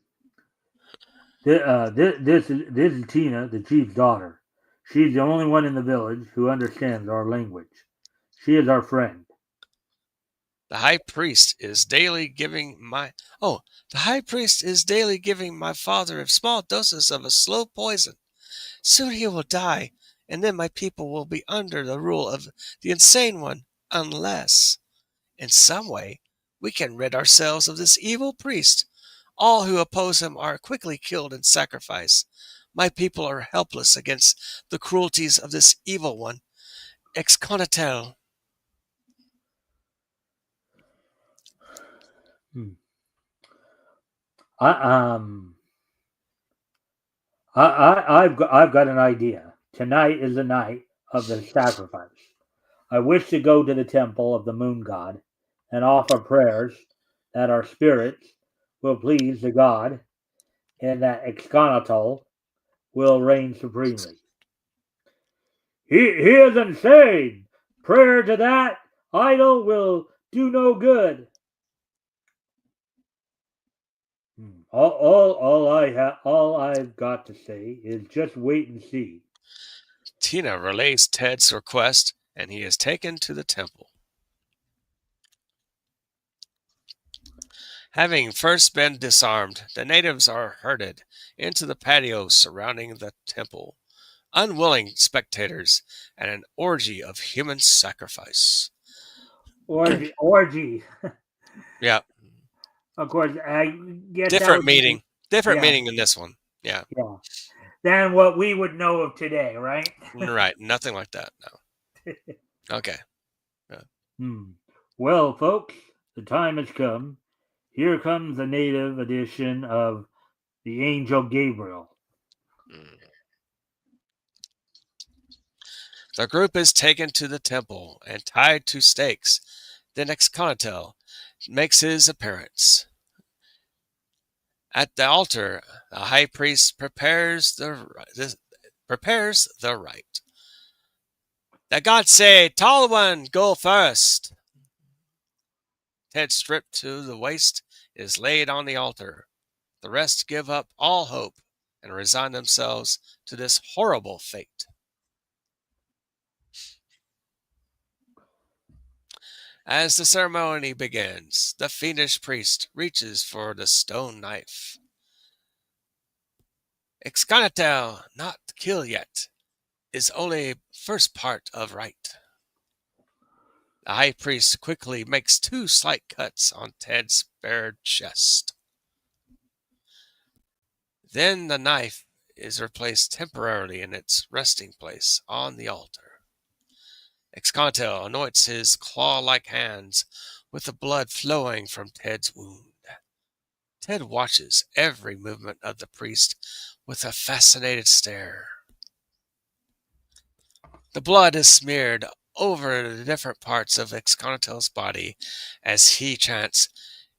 A: this is Tina, the chief's daughter. She's the only one in the village who understands our language. She is our friend.
B: The high priest is daily giving my the high priest is daily giving my father small doses of a slow poison. Soon he will die, and then my people will be under the rule of the insane one, unless, in some way, we can rid ourselves of this evil priest. All who oppose him are quickly killed in sacrifice. My people are helpless against the cruelties of this evil one. Exconatel.
A: Hmm. I I've got an idea. Tonight is the night of the sacrifice. I wish to go to the temple of the moon god and offer prayers that our spirits will please the god and that Exconatal will reign supremely. He is insane. Prayer to that Idle will do no good. All I've got to say is just wait and see.
B: Tina relays Ted's request, and he is taken to the temple. Having first been disarmed, the natives are herded into the patio surrounding the temple, unwilling spectators at an orgy of human sacrifice.
A: Orgy.
B: Yeah,
A: Of course, I guess that
B: different
A: would be,
B: meaning. Different
A: yeah,
B: meaning in this one. Yeah,
A: yeah, than what we would know of today, right?
B: right. Nothing like that. No. Okay. Yeah.
A: Well, folks, the time has come. Here comes the native edition of the Angel Gabriel.
B: Mm. The group is taken to the temple and tied to stakes. Then Exconatel makes his appearance. At the altar, the high priest prepares the rite. The gods say, "Tall one, go first." Ted, stripped to the waist, is laid on the altar. The rest give up all hope and resign themselves to this horrible fate. As the ceremony begins, the fiendish priest reaches for the stone knife. Exconatel, not kill yet, is only first part of rite. The high priest quickly makes 2 slight cuts on Ted's bared chest. Then the knife is replaced temporarily in its resting place on the altar. Exconatel anoints his claw-like hands with the blood flowing from Ted's wound. Ted watches every movement of the priest with a fascinated stare. The blood is smeared over the different parts of Exconatel's body as he chants,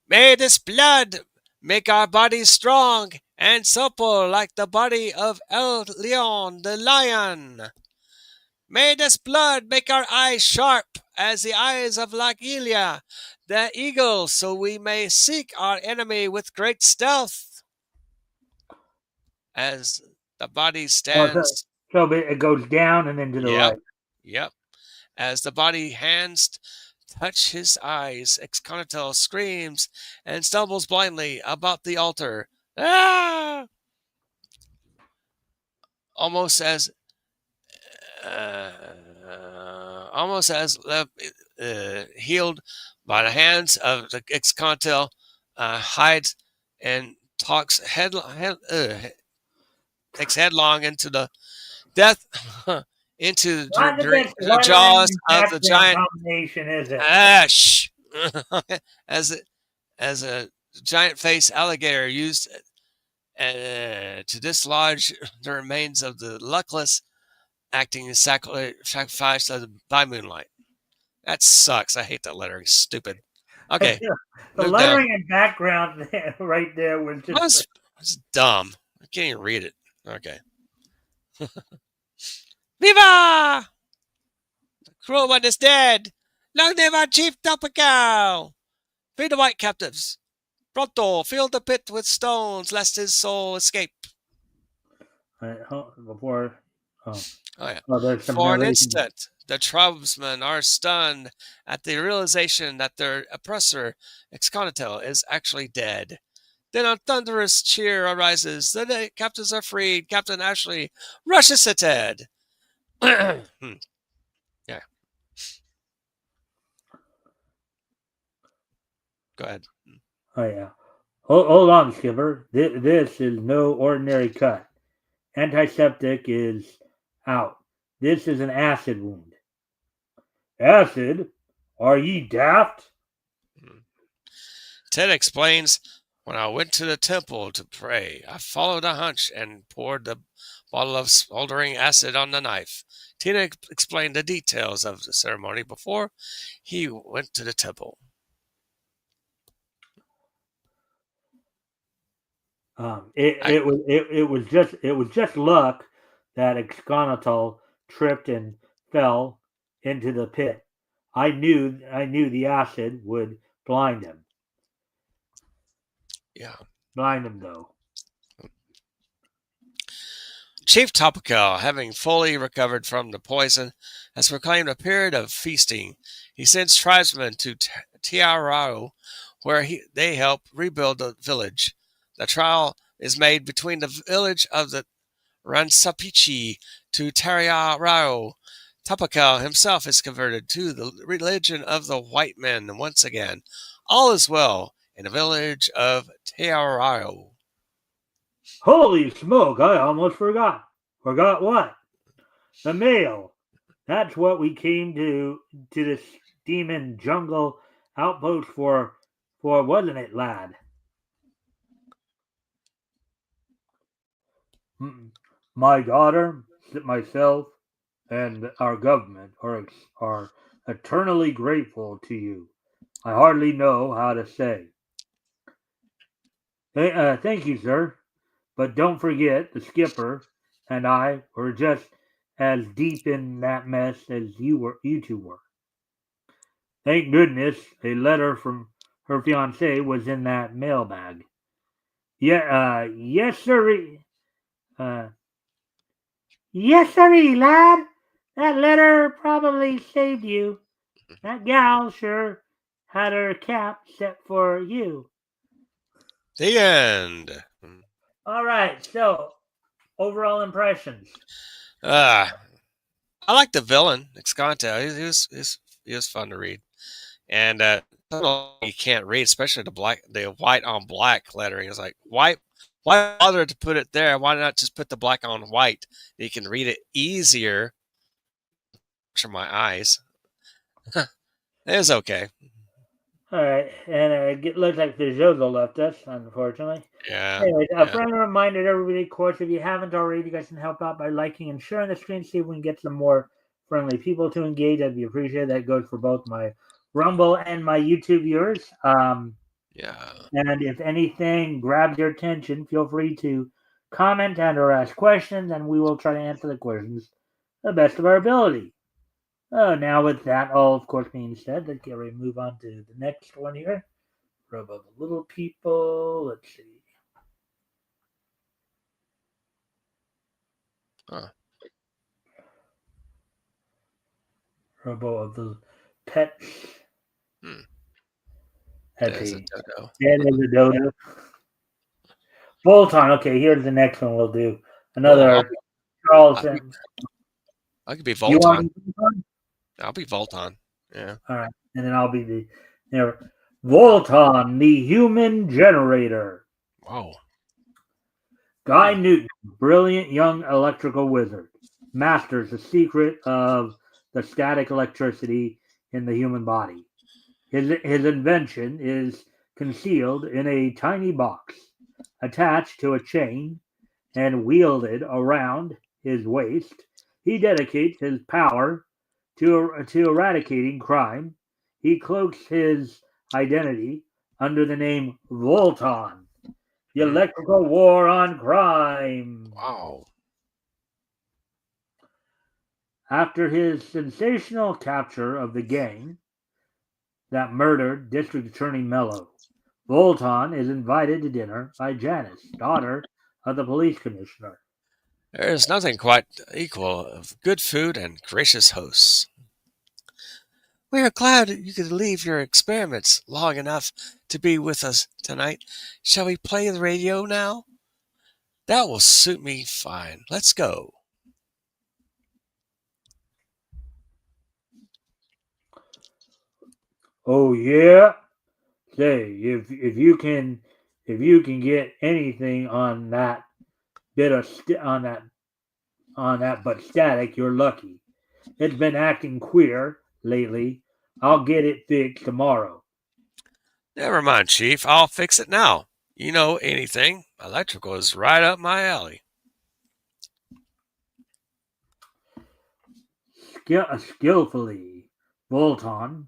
B: "May this blood make our bodies strong and supple like the body of El Leon the lion. May this blood make our eyes sharp as the eyes of Lagilia the eagle, so we may seek our enemy with great stealth." As the body
A: Oh,
B: stands,
A: so it goes down and then to the
B: yep,
A: right.
B: yep. As the body hands touch his eyes, Exconatel screams and stumbles blindly about the altar. Ah! Almost as uh, healed by the hands of the Exconatel, hides and takes headlong into the death into the
A: Lettering
B: jaws
A: and
B: of the
A: background
B: giant
A: combination is it?
B: ash. as as a giant face alligator used to dislodge the remains of the luckless acting as sacrifice by moonlight. That sucks. I hate that lettering. Stupid. Okay,
A: The
B: move down.
A: lettering and background right there was just.
B: That's dumb. I can't even read it. Okay. Viva! The cruel one is dead. Long live our chief Topical! Free the white captives. Pronto, fill the pit with stones, lest his soul escape.
A: Before.
B: Oh, yeah.
A: There's some
B: For an
A: narration.
B: instant, the tribesmen are stunned at the realization that their oppressor, Exconatel, is actually dead. Then a thunderous cheer arises. The captives are freed. Captain Ashley rushes to Ted. Yeah. Go ahead.
A: Oh, yeah. Hold on, Skipper. This is no ordinary cut. Antiseptic is out. This is an acid wound. Acid? Are ye daft?
B: Ted explains, "When I went to the temple to pray, I followed a hunch and poured the bottle of smoldering acid on the knife." Tina explained the details of the ceremony before he went to the temple.
A: It was just luck that Exconatal tripped and fell into the pit. I knew the acid would blind him.
B: Yeah.
A: Blind him though.
B: Chief Topical, having fully recovered from the poison, has proclaimed a period of feasting. He sends tribesmen to Tiarao, where they help rebuild the village. The trial is made between the village of the Ransapichi to Tiarao. Topical himself is converted to the religion of the white men once again. All is well in the village of Tiarao.
A: Holy smoke! I almost forgot. Forgot what? The mail. That's what we came to this demon jungle outpost for, wasn't it, lad? My daughter, myself, and our government are eternally grateful to you. I hardly know how to say. Thank you, sir. But don't forget, the skipper and I were just as deep in that mess as you two were. Thank goodness a letter from her fiance was in that mailbag. Yeah, yes, sir. Uh, yes, sirree, lad. That letter probably saved you. That gal sure had her cap set for you.
B: The end.
A: All right, so overall impressions.
B: Ah, I like the villain, Excanto. He was fun to read, and you can't read, especially the white on black lettering. It's like why bother to put it there? Why not just put the black on white? You can read it easier. For my eyes, it was okay.
A: All right, and it looks like the Zozo left us, unfortunately.
B: Yeah,
A: Anyways, a
B: yeah,
A: friendly reminder to everybody, of course, if you haven't already, you guys can help out by liking and sharing the screen, see if we can get some more friendly people to engage. I'd be appreciated. That goes for both my Rumble and my YouTube viewers.
B: yeah.
A: And if anything grabs your attention, feel free to comment and or ask questions, and we will try to answer the questions the best of our ability. Now, with that all, of course, being said, let's get ready to move on to the next one here. Robo the Little People. Let's see.
B: Huh.
A: Robo of the Pets.
B: Hmm.
A: That's
B: There's a
A: a
B: dodo.
A: that is a dodo. Bolton. Okay, here's the next one we'll do.
B: Oh,
A: Another Charles.
B: I could be
A: You want
B: Volton.
A: to be Bolton?
B: I'll be Volton. Yeah.
A: All right, and then I'll be the Volton, the human generator.
B: Whoa.
A: Guy
B: Hmm.
A: Newton, brilliant young electrical wizard, masters the secret of the static electricity in the human body. His invention is concealed in a tiny box, attached to a chain and wielded around his waist. He dedicates his power to eradicating crime. He cloaks his identity under the name Volton, the
B: Hmm.
A: electrical war on crime.
B: Wow.
A: After his sensational capture of the gang that murdered District Attorney Mello, Volton is invited to dinner by Janice, daughter of the police commissioner.
B: There is nothing quite equal of good food and gracious hosts. We are glad you could leave your experiments long enough to be with us tonight. Shall we play the radio now? That will suit me fine. Let's go.
A: Oh yeah, say if you can get anything on that bit of on that but static, you're lucky. It's been acting queer lately. I'll get it fixed tomorrow.
B: Never mind, Chief. I'll fix it now. You know anything? Electrical is right up my alley.
A: Skillfully, Volton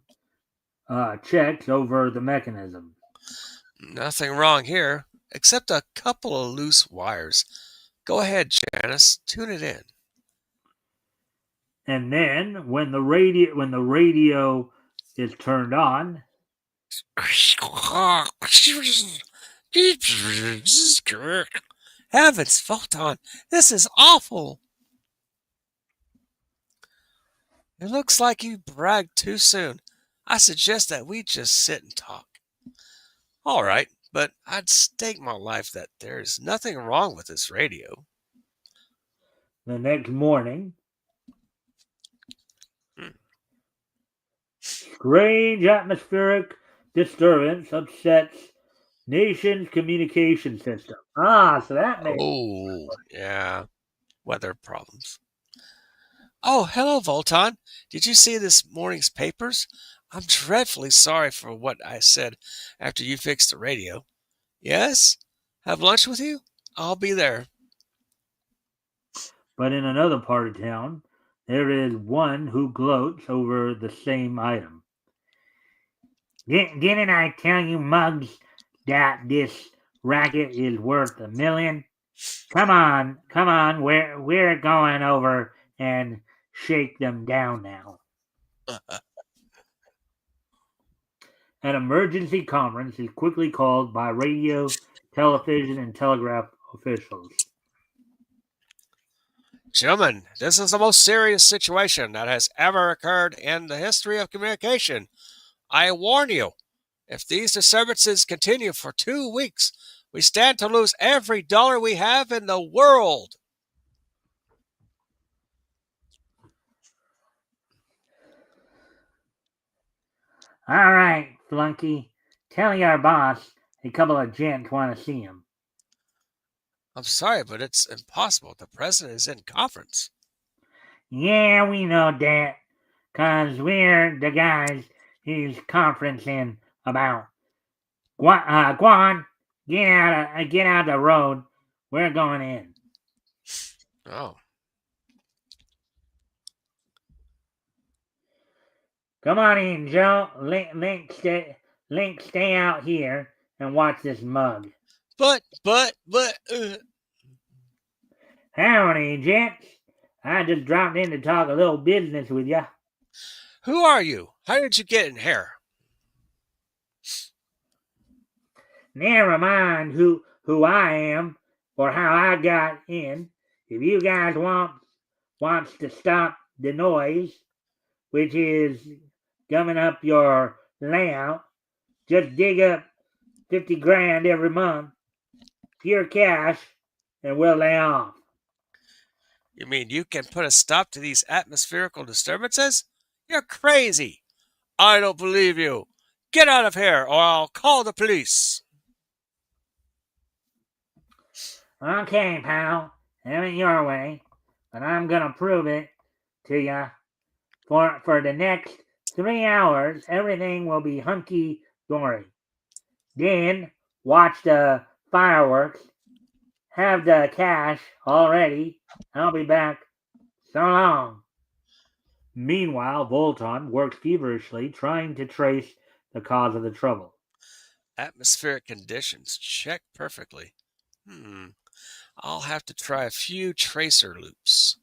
A: checks over the mechanism.
B: Nothing wrong here, except a couple of loose wires. Go ahead, Janice. Tune it in.
A: And then when the radio is turned on,
B: Heavens, Photon, this is awful. It looks like you bragged too soon. I suggest that we just sit and talk. All right, but I'd stake my life that there's nothing wrong with this radio.
A: the next morning,
B: Hmm.
A: strange atmospheric disturbance upsets nation's communication system. So that makes
B: Oh, yeah, weather problems. Oh, hello, Volton. Did you see this morning's papers? I'm dreadfully sorry for what I said after you fixed the radio. Yes? Have lunch with you? I'll be there.
A: But in another part of town, there is one who gloats over the same item. Didn't I tell you, Muggs, that this racket is worth $1 million? Come on, we're going over and shake them down now. An emergency conference is quickly called by radio, television, and telegraph officials.
B: Gentlemen, this is the most serious situation that has ever occurred in the history of communication. I warn you, if these disturbances continue for 2 weeks, we stand to lose every dollar we have in the world.
A: All right, flunky, tell your boss a couple of gents want to see him.
B: I'm sorry, but it's impossible. The president is in conference.
A: Yeah, we know that, 'cause we're the guys he's conferencing about. Go on, get out of the road. We're going in.
B: Oh,
A: Come on in, Joe. Link, stay out here and watch this mug.
B: but.
A: Howdy, gents. I just dropped in to talk a little business with ya.
B: Who are you? How did you get in here?
A: Never mind who I am or how I got in. If you guys wants to stop the noise, which is gumming up your layout, just dig up 50 grand every month, pure cash, and we'll lay off.
B: You mean you can put a stop to these atmospherical disturbances? You're crazy. I don't believe you. Get out of here or I'll call the police.
A: Okay, pal, have it your way, but I'm gonna prove it to ya. For the next 3 hours, everything will be hunky dory. Then watch the fireworks. Have the cash all ready. I'll be back. So long. Meanwhile, Volton works feverishly trying to trace the cause of the trouble.
B: Atmospheric conditions check perfectly. I'll have to try a few tracer loops.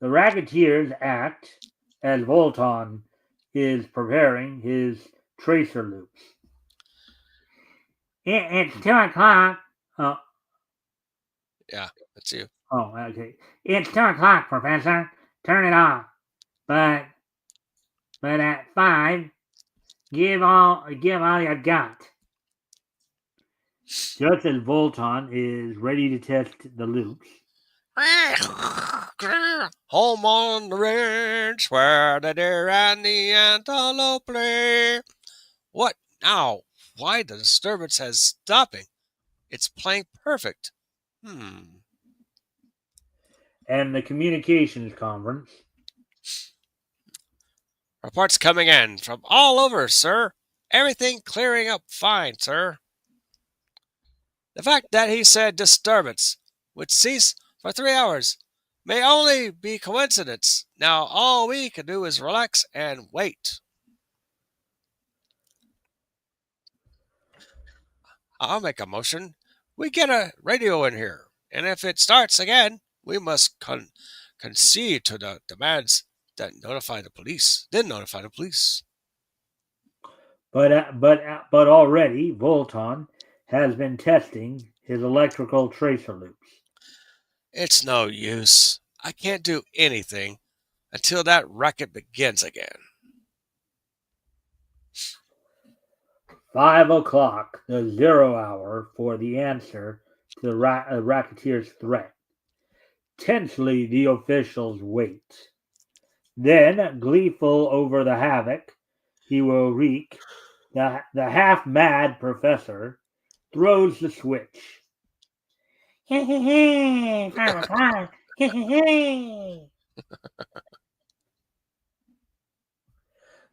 A: The Racketeers act as Volton is preparing his tracer loops. It's 2 o'clock.
B: Yeah, that's you.
A: Oh, okay. It's 2 o'clock, Professor. Turn it off. But at 5, give all you got. Just as Volton is ready to test the loops,
B: Home on the range where the deer and the antelope play. What now? Why the disturbance has stopping? It's playing perfect.
A: and the communications conference,
B: Reports coming in from all over, sir. Everything clearing up fine, sir. The fact that he said disturbance would cease for 3 hours may only be coincidence. Now all we can do is relax and wait. I'll make a motion. We get a radio in here, and if it starts again, We must concede to the demands that notify the police. Then notify the police.
A: But already Volton has been testing his electrical tracer loops.
B: It's no use. I can't do anything until that racket begins again.
A: 5 o'clock, the 0 hour for the answer to the racketeer's threat. Tensely, the officials wait. Then, gleeful over the havoc he will wreak, the half-mad professor throws the switch. 5 o'clock.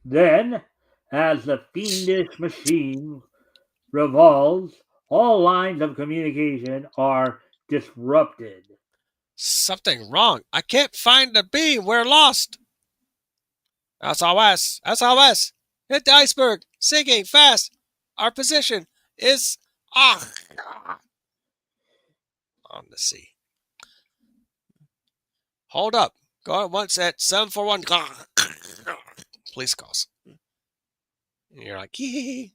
A: Then, as the fiendish machine revolves, all lines of communication are disrupted.
B: Something wrong. I can't find the beam. We're lost. SOS! SOS! Hit the iceberg! Sinking fast! Our position is on the sea. Hold up. Go at once at 741. Police calls. And you're like, hee.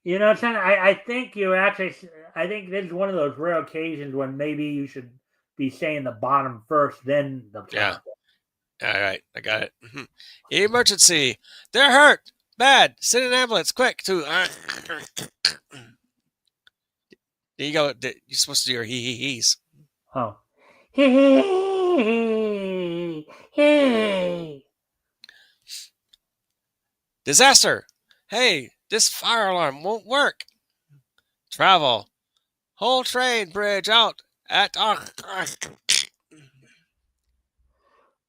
A: You know, Sen, I think you actually. I think this is one of those rare occasions when maybe you should be saying the bottom first, then the top.
B: Yeah. All right, I got it. Emergency! They're hurt! Bad! Send an ambulance, quick! To there you go. You're supposed to do your hee-hee-hees.
A: Oh. Hey, hey.
B: Disaster! Hey, this fire alarm won't work. Travel. Whole train bridge out at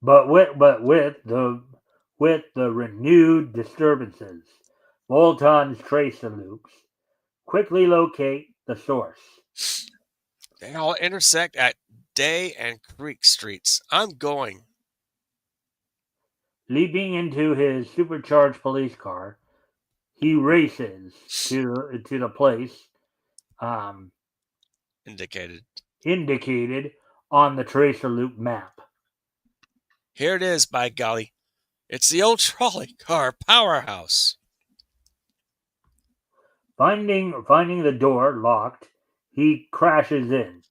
A: But with the renewed disturbances, Volton's tracer loops quickly locate the source.
B: They all intersect at Day and Creek Streets. I'm going.
A: Leaping into his supercharged police car, he races to the place indicated on the tracer loop map.
B: Here it is, by golly. It's the old trolley car powerhouse.
A: Finding the door locked, he crashes in.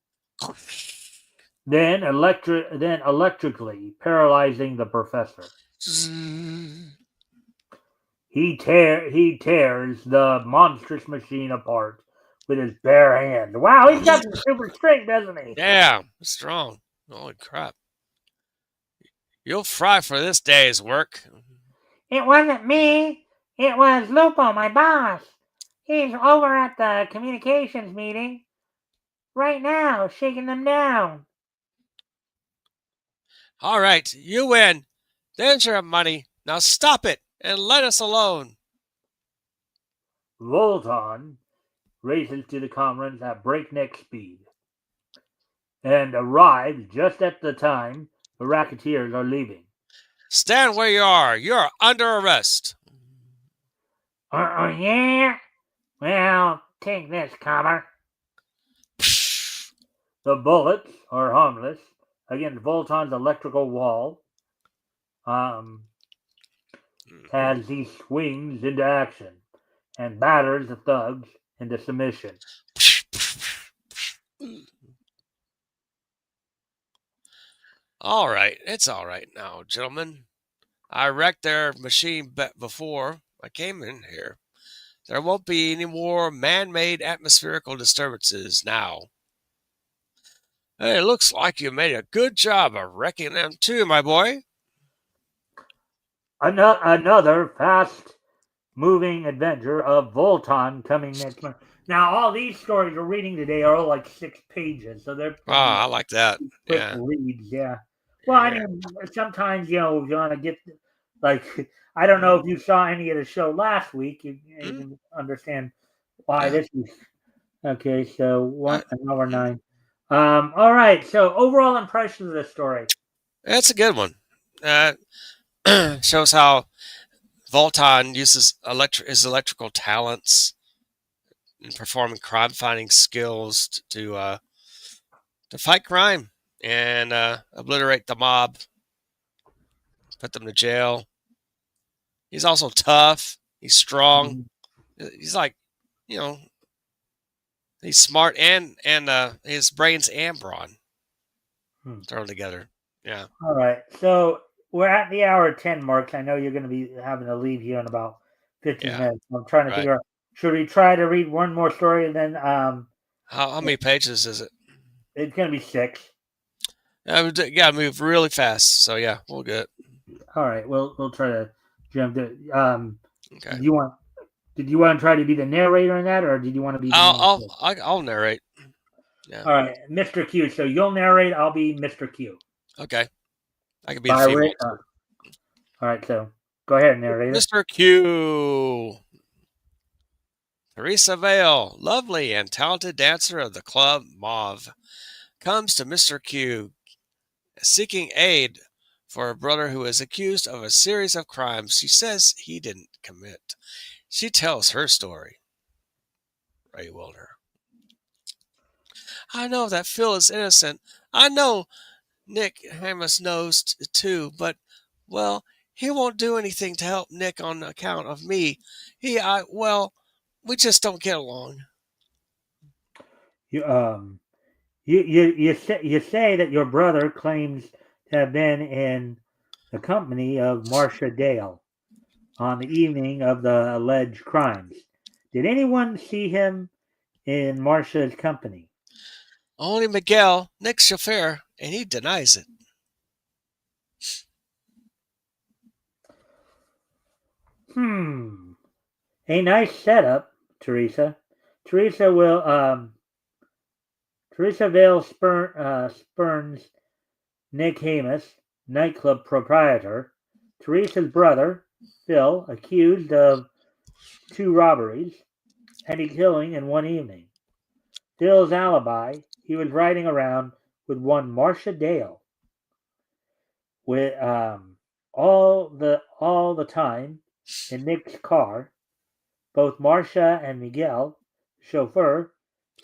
A: Then electrically paralyzing the professor. He tears the monstrous machine apart with his bare hands. Wow, he's got some super strength, doesn't he?
B: Yeah, strong. Holy crap. You'll fry for this day's work.
A: It wasn't me. It was Lupo, my boss. He's over at the communications meeting right now, shaking them down.
B: All right, you win. There's your money. Now stop it and let us alone.
A: Volton races to the conference at breakneck speed and arrives just at the time the racketeers are leaving.
B: Stand where you are. You're under arrest.
A: Yeah? Well, take this, comer. The bullets are harmless against Volton's electrical wall as he swings into action and batters the thugs into submission.
B: All right, it's all right now, gentlemen. I wrecked their machine before I came in here. There won't be any more man-made atmospherical disturbances now. Hey, it looks like you made a good job of wrecking them too, my boy.
A: Another fast-moving adventure of Volton coming next month. Now, all these stories we're reading today are all like 6 pages, so they're
B: I like that.
A: quick
B: Yeah.
A: reads. Yeah. Well, I mean, sometimes you want to get like I don't know if you saw any of the show last week. You can understand why this is okay. So an hour 9. All right. So overall impressions of the story.
B: That's a good one. Shows how Volton uses his electrical talents and performing crime-fighting skills to to fight crime and obliterate the mob, put them to jail. He's also tough. He's strong.
A: Mhm.
B: He's like, you know, he's smart and his brains and brawn
A: Hmm.
B: thrown together. Yeah.
A: All right. So we're at the hour 10 mark. I know you're going to be having to leave here in about 15
B: Yeah.
A: minutes. I'm trying to
B: Right.
A: figure out, should we try to read one more story and then
B: How many pages is it?
A: it's going to be 6.
B: We gotta move really fast. So yeah, we'll get it.
A: All right. We'll try to jump to
B: Okay.
A: did you want to try to be the narrator in that or did you want to be the main character?
B: I'll narrate. Yeah.
A: All right, Mr. Q. So you'll narrate, I'll be Mr. Q.
B: Okay. I can be the
A: By
B: female too.
A: all right, so go ahead, narrator.
B: Mr. Q. Teresa Vale, lovely and talented dancer of the club Mauve, comes to Mr. Q seeking aid for her brother who is accused of a series of crimes she says he didn't commit. She tells her story. Ray Wilder. I know that Phil is innocent. I know Nick Hamas knows too, but, well, he won't do anything to help Nick on account of me. We just don't get along.
A: You you say that your brother claims to have been in the company of Marcia Dale on the evening of the alleged crimes. Did anyone see him in Marcia's company?
B: Only Miguel, Nick's chauffeur, and he denies it.
A: A nice setup, Teresa. Teresa will Teresa Vale spurns Nick Hamas, nightclub proprietor. Teresa's brother, Phil, accused of 2 robberies and a killing in one evening. Phil's alibi, he was riding around with one Marcia Dale with all the time in Nick's car. Both Marcia and Miguel, the chauffeur,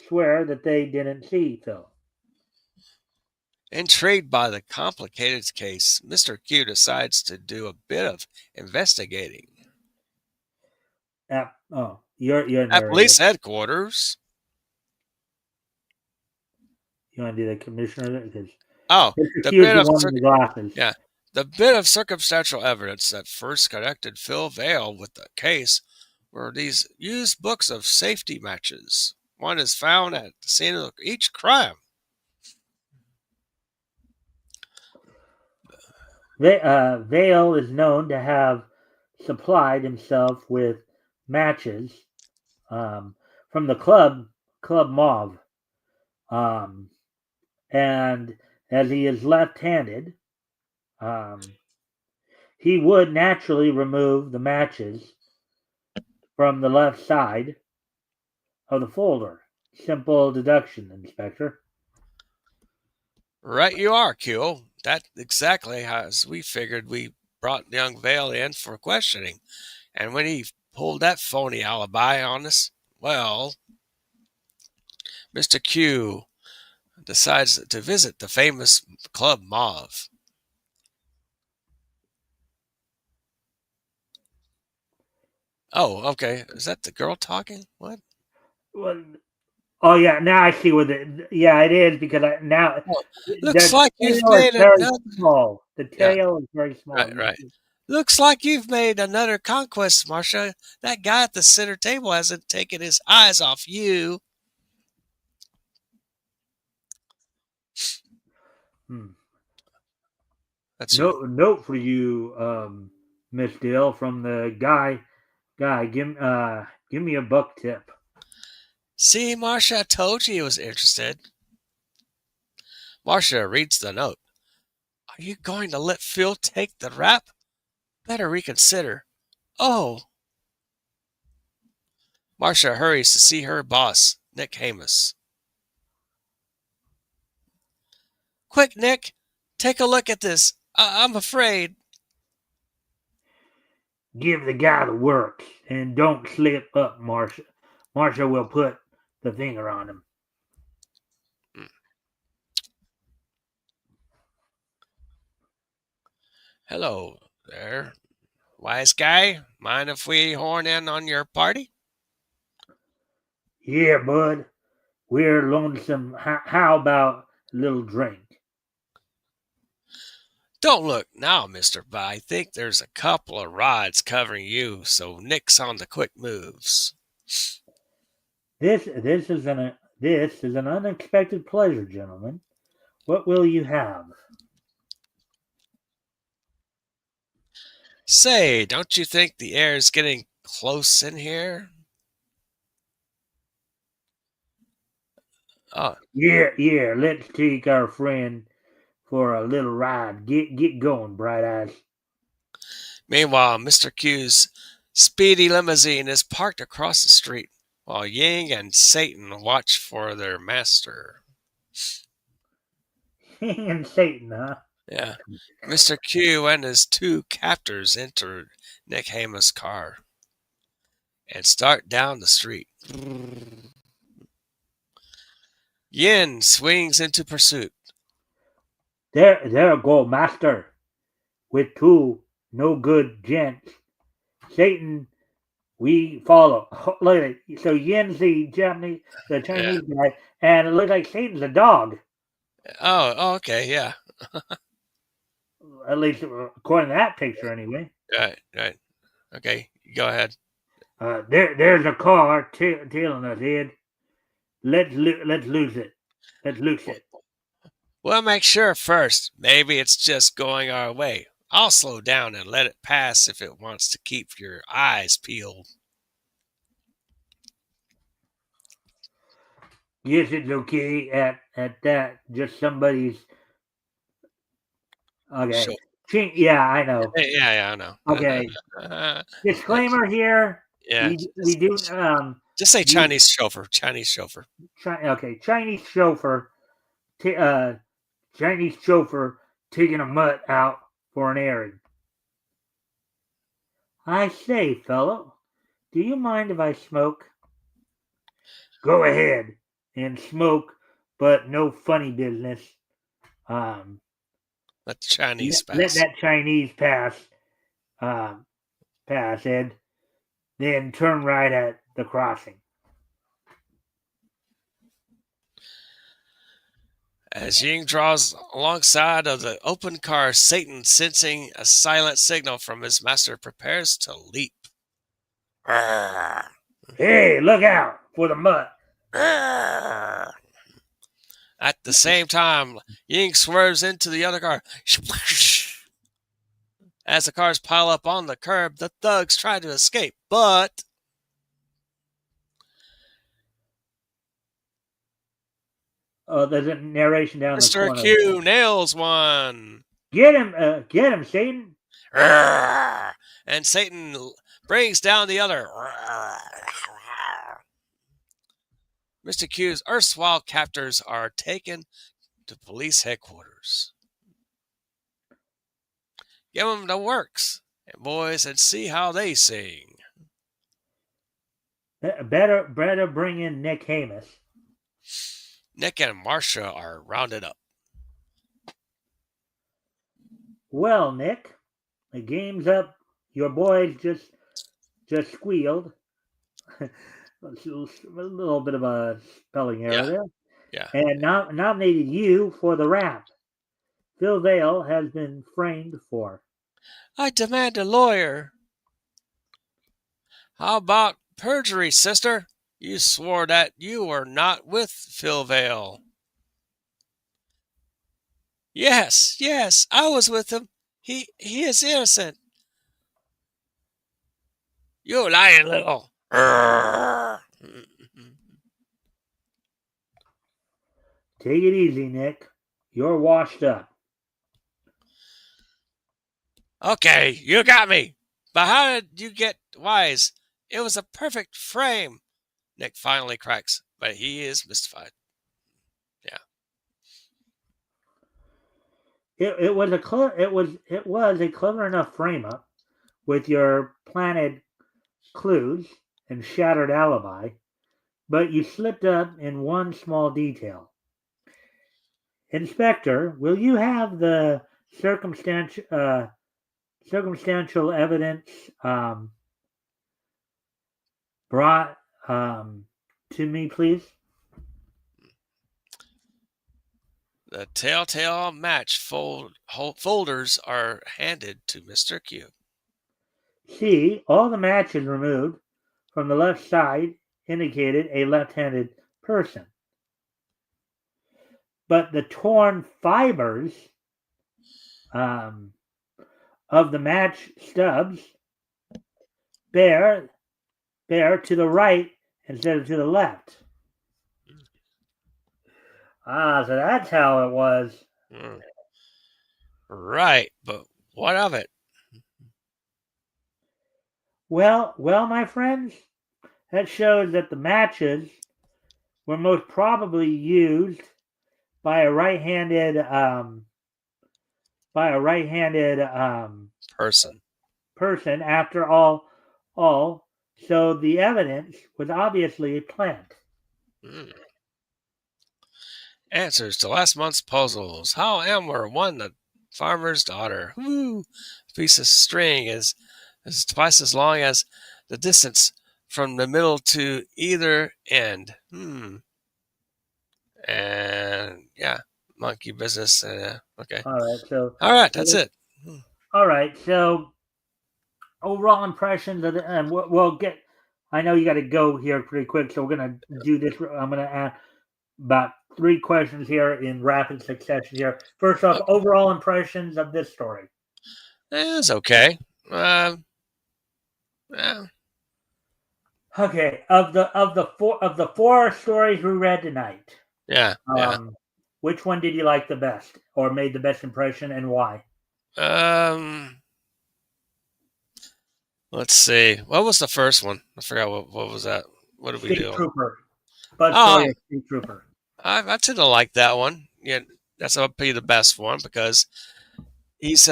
A: swear that they didn't see Phil.
B: Intrigued by the complicated case, Mr. Q decides to do a bit of investigating.
A: You're
B: At
A: narrator.
B: police headquarters.
A: You want to do the commissioner? Because
B: Oh,
A: Mr.
B: the
A: Q is
B: bit
A: the
B: of
A: one with the glasses.
B: yeah, the bit of circumstantial evidence that first connected Phil Vale with the case were these used books of safety matches. One is found at the scene of each crime.
A: Vale is known to have supplied himself with matches from the Club Mauve. And as he is left-handed, he would naturally remove the matches from the left side of the folder. Simple deduction, Inspector.
B: Right you are, Q. That's exactly as we figured. We brought young Vale in for questioning. And when he pulled that phony alibi on us, well, Mr. Q decides to visit the famous Club Mauve. Oh, okay. Is that the girl talking? What?
A: Well, oh yeah, now I see what it. Yeah, it is because now
B: Oh, looks
A: the
B: like you've
A: tail is
B: made
A: very
B: another.
A: small. The
B: Yeah,
A: tail is very small.
B: right. Looks like you've made another conquest, Marcia. That guy at the center table hasn't taken his eyes off you.
A: Hmm.
B: That's you.
A: Note for you, Miss Dale, from the guy. Give me a buck tip.
B: See, Marcia, I told you he was interested. Marcia reads the note. Are you going to let Phil take the rap? Better reconsider. Oh. Marcia hurries to see her boss, Nick Hamas. Quick, Nick, take a look at this. I'm afraid.
A: Give the guy the works and don't slip up, Marcia. Marcia will put the finger on him.
B: Hello there, wise guy. Mind if we horn in on your party?
A: Yeah, bud. We're lonesome. How about a little drink?
B: Don't look now, mister, but I think there's a couple of rods covering you, so nix on the quick moves.
A: This is an unexpected pleasure, gentlemen. What will you have?
B: Say, don't you think the air is getting close in here? Oh,
A: Yeah. Let's take our friend for a little ride. Get going, Bright Eyes.
B: meanwhile, Mr. Q's speedy limousine is parked across the street, while Ying and Satan watch for their master.
A: And Satan, huh?
B: Yeah. Mr. Q and his two captors enter Nick Hama's car and start down the street. Yin swings into pursuit.
A: There go, Master, with two no good gents. Satan, we follow. Look at it. So Yin's the
B: Yeah.
A: Chinese guy, and it looks like Satan's a dog.
B: Oh, okay, yeah.
A: At least according to that picture, anyway.
B: Right. Okay, go ahead.
A: There's a car tailing us, Ed. Let's lose it. Let's loose it.
B: We'll make sure first. Maybe it's just going our way. I'll slow down and let it pass if it wants to keep your eyes peeled.
A: Yes, it's okay at that. Just somebody's okay.
B: Sure.
A: Yeah, I know.
B: Yeah, I know.
A: Okay. Disclaimer here.
B: Yeah,
A: We do
B: just say
A: you
B: Chinese chauffeur. Chinese chauffeur.
A: Chinese chauffeur Chinese chauffeur taking a mutt out for an airing. I say, fellow, do you mind if I smoke? Go ahead and smoke, but no funny business. Um,
B: Let the Chinese
A: let
B: pass.
A: that Chinese um, pass, Ed. Then turn right at the crossing.
B: As Ying draws alongside of the open car, Satan, sensing a silent signal from his master, prepares to leap.
A: Hey, look out for the mutt.
B: At the same time, Ying swerves into the other car. As the cars pile up on the curb, the thugs try to escape, but
A: There's a narration down the
B: Mr.
A: corner.
B: Q nails one.
A: Get him, Satan.
B: And Satan brings down the other. Mr. Q's erstwhile captors are taken to police headquarters. Give them the works, and boys, and see how they sing.
A: Better bring in Nick Hamas.
B: Nick and Marcia are rounded up.
A: Well, Nick, the game's up. Your boys just squealed. A little bit of a spelling error there.
B: Yeah.
A: And nominated you for the rap. Phil Vale has been framed for.
B: I demand a lawyer. How about perjury, sister? You swore that you were not with Phil Vale. Yes, I was with him. He is innocent. You lying little.
A: Take it easy, Nick. You're washed up.
B: Okay, you got me. But how did you get wise? It was a perfect frame. Nick finally cracks, but he is mystified. Yeah.
A: It was a clever enough frame up with your planted clues and shattered alibi, but you slipped up in one small detail. Inspector, will you have the circumstantial evidence brought to me, please?
B: The telltale match folders are handed to Mr. Q.
A: C. All the matches removed from the left side indicated a left-handed person. But the torn fibers of the match stubs bear to the right instead of to the left. So that's how it was.
B: Right, but what of it?
A: Well, my friends, that shows that the matches were most probably used by a right-handed person after all. So the evidence was obviously a plant.
B: Answers to last month's puzzles. How Elmer won the farmer's daughter. Woo! A piece of string is twice as long as the distance from the middle to either end. And yeah, monkey business. Okay.
A: All
B: right, that's it.
A: All right, so overall impressions of the, and we'll get. I know you got to go here pretty quick, so we're gonna do this. I'm gonna ask about 3 questions here in rapid succession. Here, first off, overall impressions of this story.
B: It was okay. Yeah.
A: Okay, of the 4 stories we read tonight.
B: Yeah.
A: Which one did you like the best, or made the best impression, and why?
B: Let's see. What was the first one? I forgot what was that. What did we do?
A: Trooper. State Trooper.
B: I tend to like that one. Yeah, that's probably the best one because he's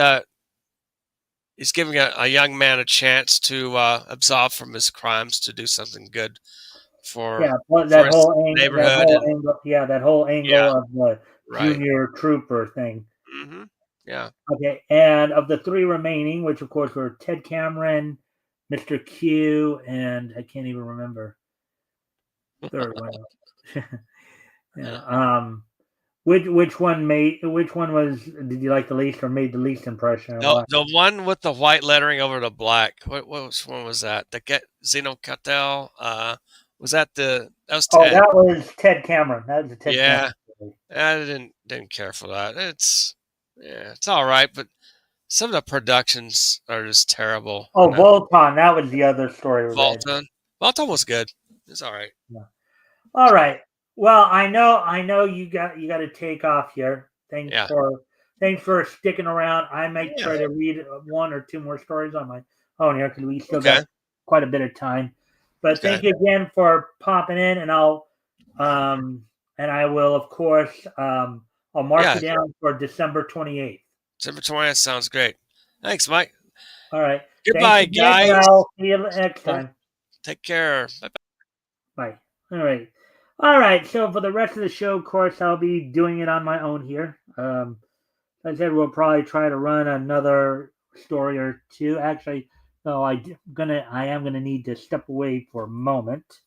B: giving a young man a chance to absolve from his crimes to do something good for
A: that whole angle of the junior trooper thing.
B: Mm-hmm. Yeah.
A: Okay, and of the 3 remaining, which of course were Ted Cameron, Mr. Q, and I can't even remember the third one. Which one did you like the least or made the least impression?
B: The one with the white lettering over the black. Which one was that? The Zeno Cartel. Was that that was Ted?
A: That was Ted Cameron. That was the Ted Cameron.
B: I didn't care for that. It's all right, but some of the productions are just terrible.
A: Volton. That was the other story.
B: Volton was good. It's all right.
A: Yeah. All right. Well, I know you got to take off here. Thanks for sticking around. I might try to read 1 or 2 more stories on my own here because we still got quite a bit of time. But thank you again for popping in, and I will of course I'll mark it down for December 28th.
B: December 20th sounds great. Thanks, Mike.
A: All right.
B: Goodbye, guys.
A: I'll see you next time.
B: Take care.
A: Bye. All right. So for the rest of the show, of course, I'll be doing it on my own here. Like I said, we'll probably try to run another story or 2. Actually, no, I am gonna need to step away for a moment.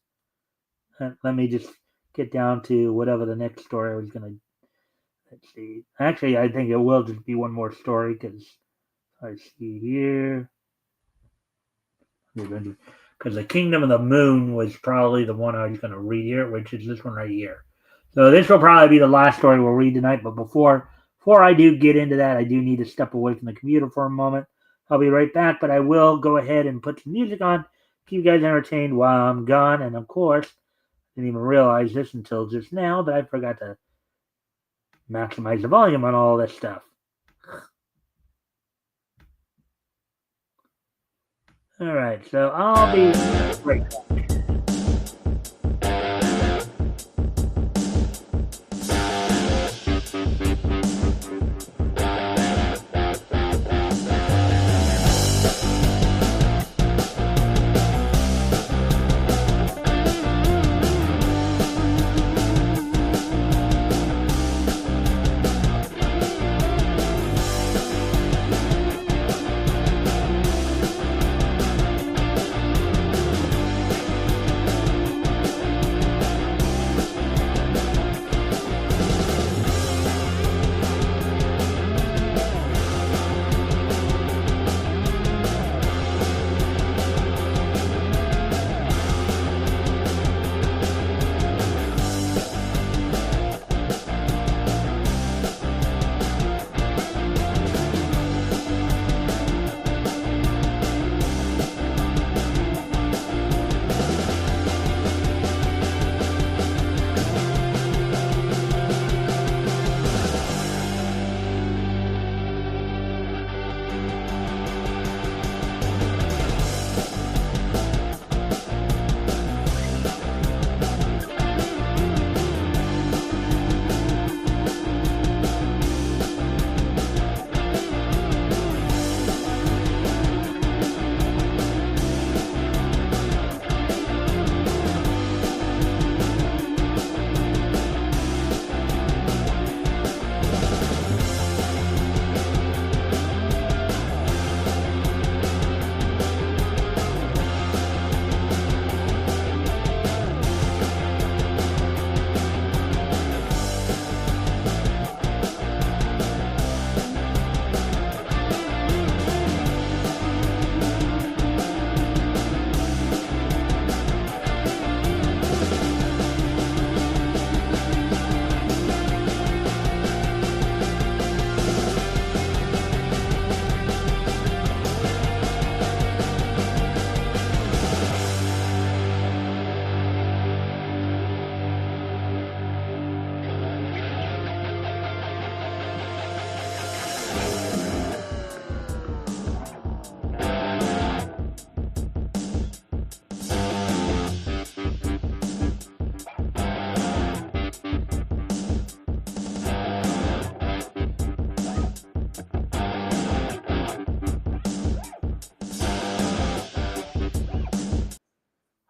A: Let me just get down to whatever the next story I was gonna. Let's see. Actually, I think it will just be 1 more story because I see here. Because the Kingdom of the Moon was probably the one I was going to read here, which is this one right here. So this will probably be the last story we'll read tonight. But before I do get into that, I do need to step away from the computer for a moment. I'll be right back, but I will go ahead and put some music on, keep you guys entertained while I'm gone. And of course, I didn't even realize this until just now, but I forgot to maximize the volume on all this stuff. All right, so I'll be right back.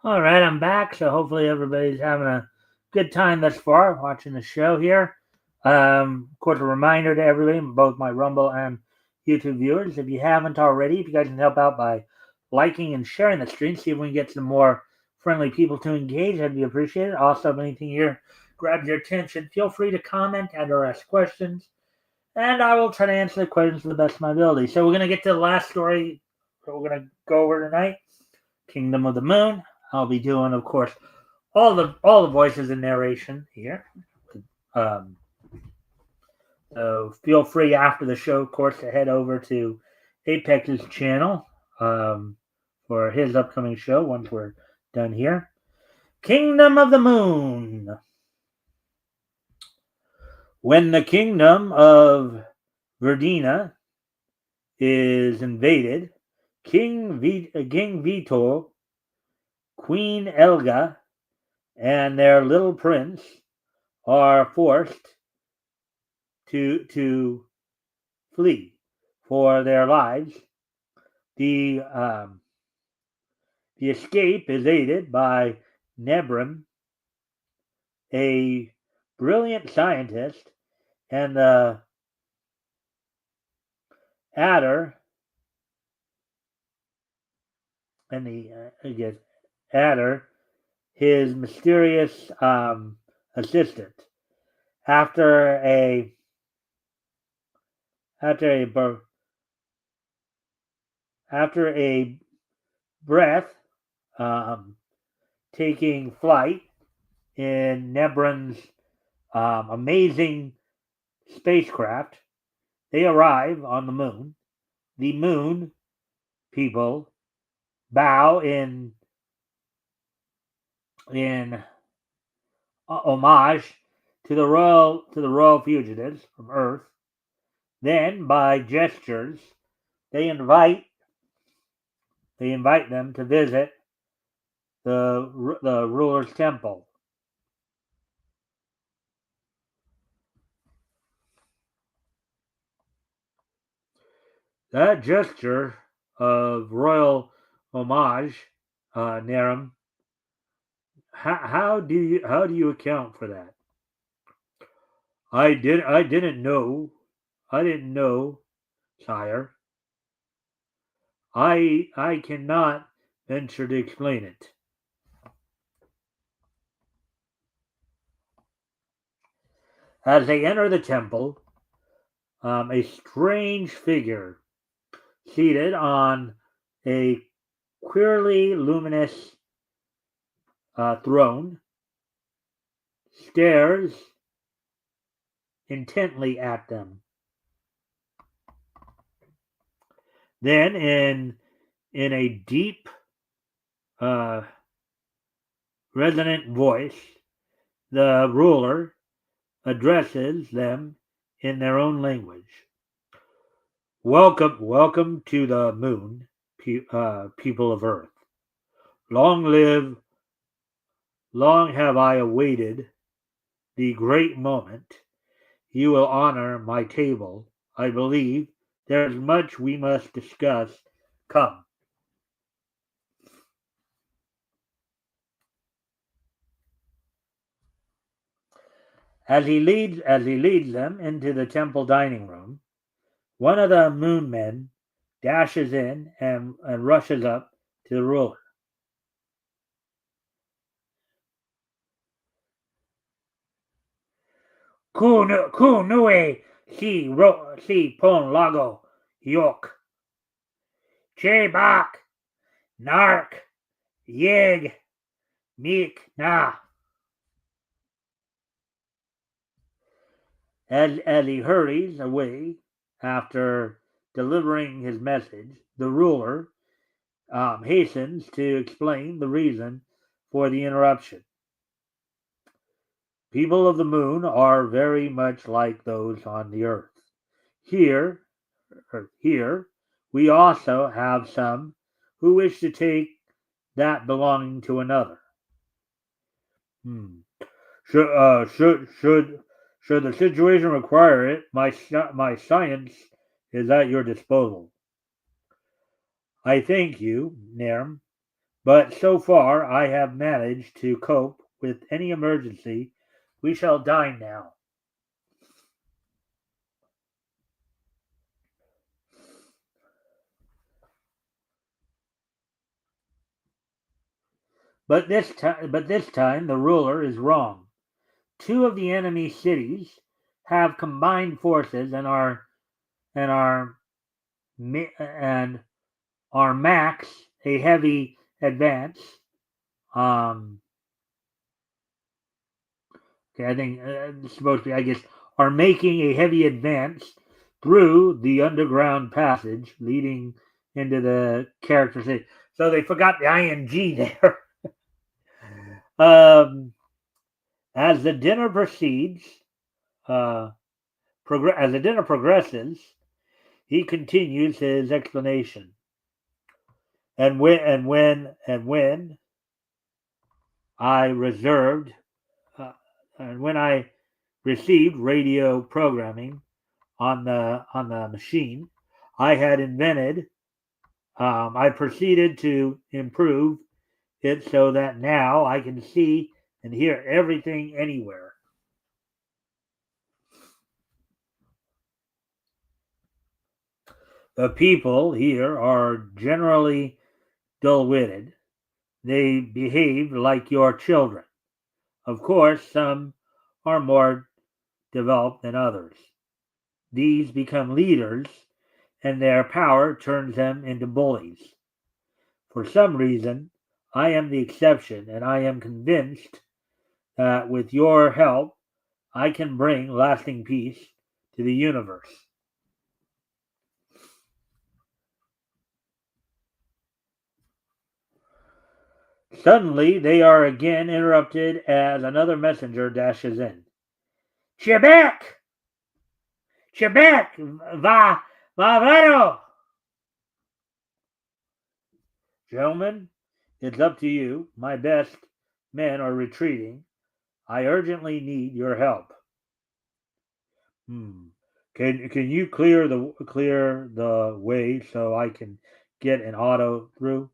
A: All right, I'm back. So hopefully everybody's having a good time thus far watching the show here. Of course, a reminder to everybody, both my Rumble and YouTube viewers, if you haven't already, if you guys can help out by liking and sharing the stream, see if we can get some more friendly people to engage, that'd be appreciated. Also, if anything here grabs your attention, feel free to comment and or ask questions, and I will try to answer the questions to the best of my ability. So we're going to get to the last story that we're going to go over tonight, Kingdom of the Moon. I'll be doing, of course, all the voices and narration here. So feel free after the show, of course, to head over to Apex's channel for his upcoming show once we're done here. Kingdom of the Moon. When the kingdom of Verdina is invaded, King Vito, Queen Elga, and their little prince are forced to flee for their lives. The escape is aided by Nebram, a brilliant scientist, and the Adder, his mysterious assistant. After a breath taking flight in Nebran's amazing spacecraft, they arrive on the moon. The moon people bow in homage to the royal fugitives from Earth. Then, by gestures, they invite them to visit the ruler's temple. That gesture of royal homage, Naram, how do you account for that? I didn't know, sire. I cannot venture to explain it. As they enter the temple, a strange figure seated on a queerly luminous throne stares intently at them. Then, in a deep, resonant voice, the ruler addresses them in their own language. Welcome to the moon, people of Earth. Long live, long have I awaited the great moment. You will honor my table. I believe there is much we must discuss. Come. As he leads them into the temple dining room, one of the moon men dashes in and rushes up to the ruler. Ku nue si pon lago yok. Che bak nark yeg mik na. As he hurries away after delivering his message, the ruler hastens to explain the reason for the interruption. People of the moon are very much like those on the earth. Here, here, we also have some who wish to take that belonging to another. Hmm. Should, uh, should, should, should the situation require it, my science is at your disposal. I thank you, Nerm, but so far I have managed to cope with any emergency. We shall dine now. But this time the ruler is wrong. Two of the enemy cities have combined forces and are and are max a heavy advance. Um, okay, I think it's supposed to be. I guess are making a heavy advance through the underground passage leading into the character city. So they forgot the ing there. um, as the dinner proceeds, uh, as the dinner progresses, he continues his explanation. And when I reserved and when I received radio programming on the machine I had invented, I proceeded to improve it so that now I can see and hear everything anywhere. The people here are generally dull-witted. They behave like your children. Of course, some are more developed than others. These become leaders, and their power turns them into bullies. For some reason, I am the exception, and I am convinced that with your help, I can bring lasting peace to the universe. Suddenly, they are again interrupted as another messenger dashes in. Quebec! Quebec! Va vero! Gentlemen, it's up to you. My best men are retreating. I urgently need your help. Hmm. Can you clear the way so I can get an auto through?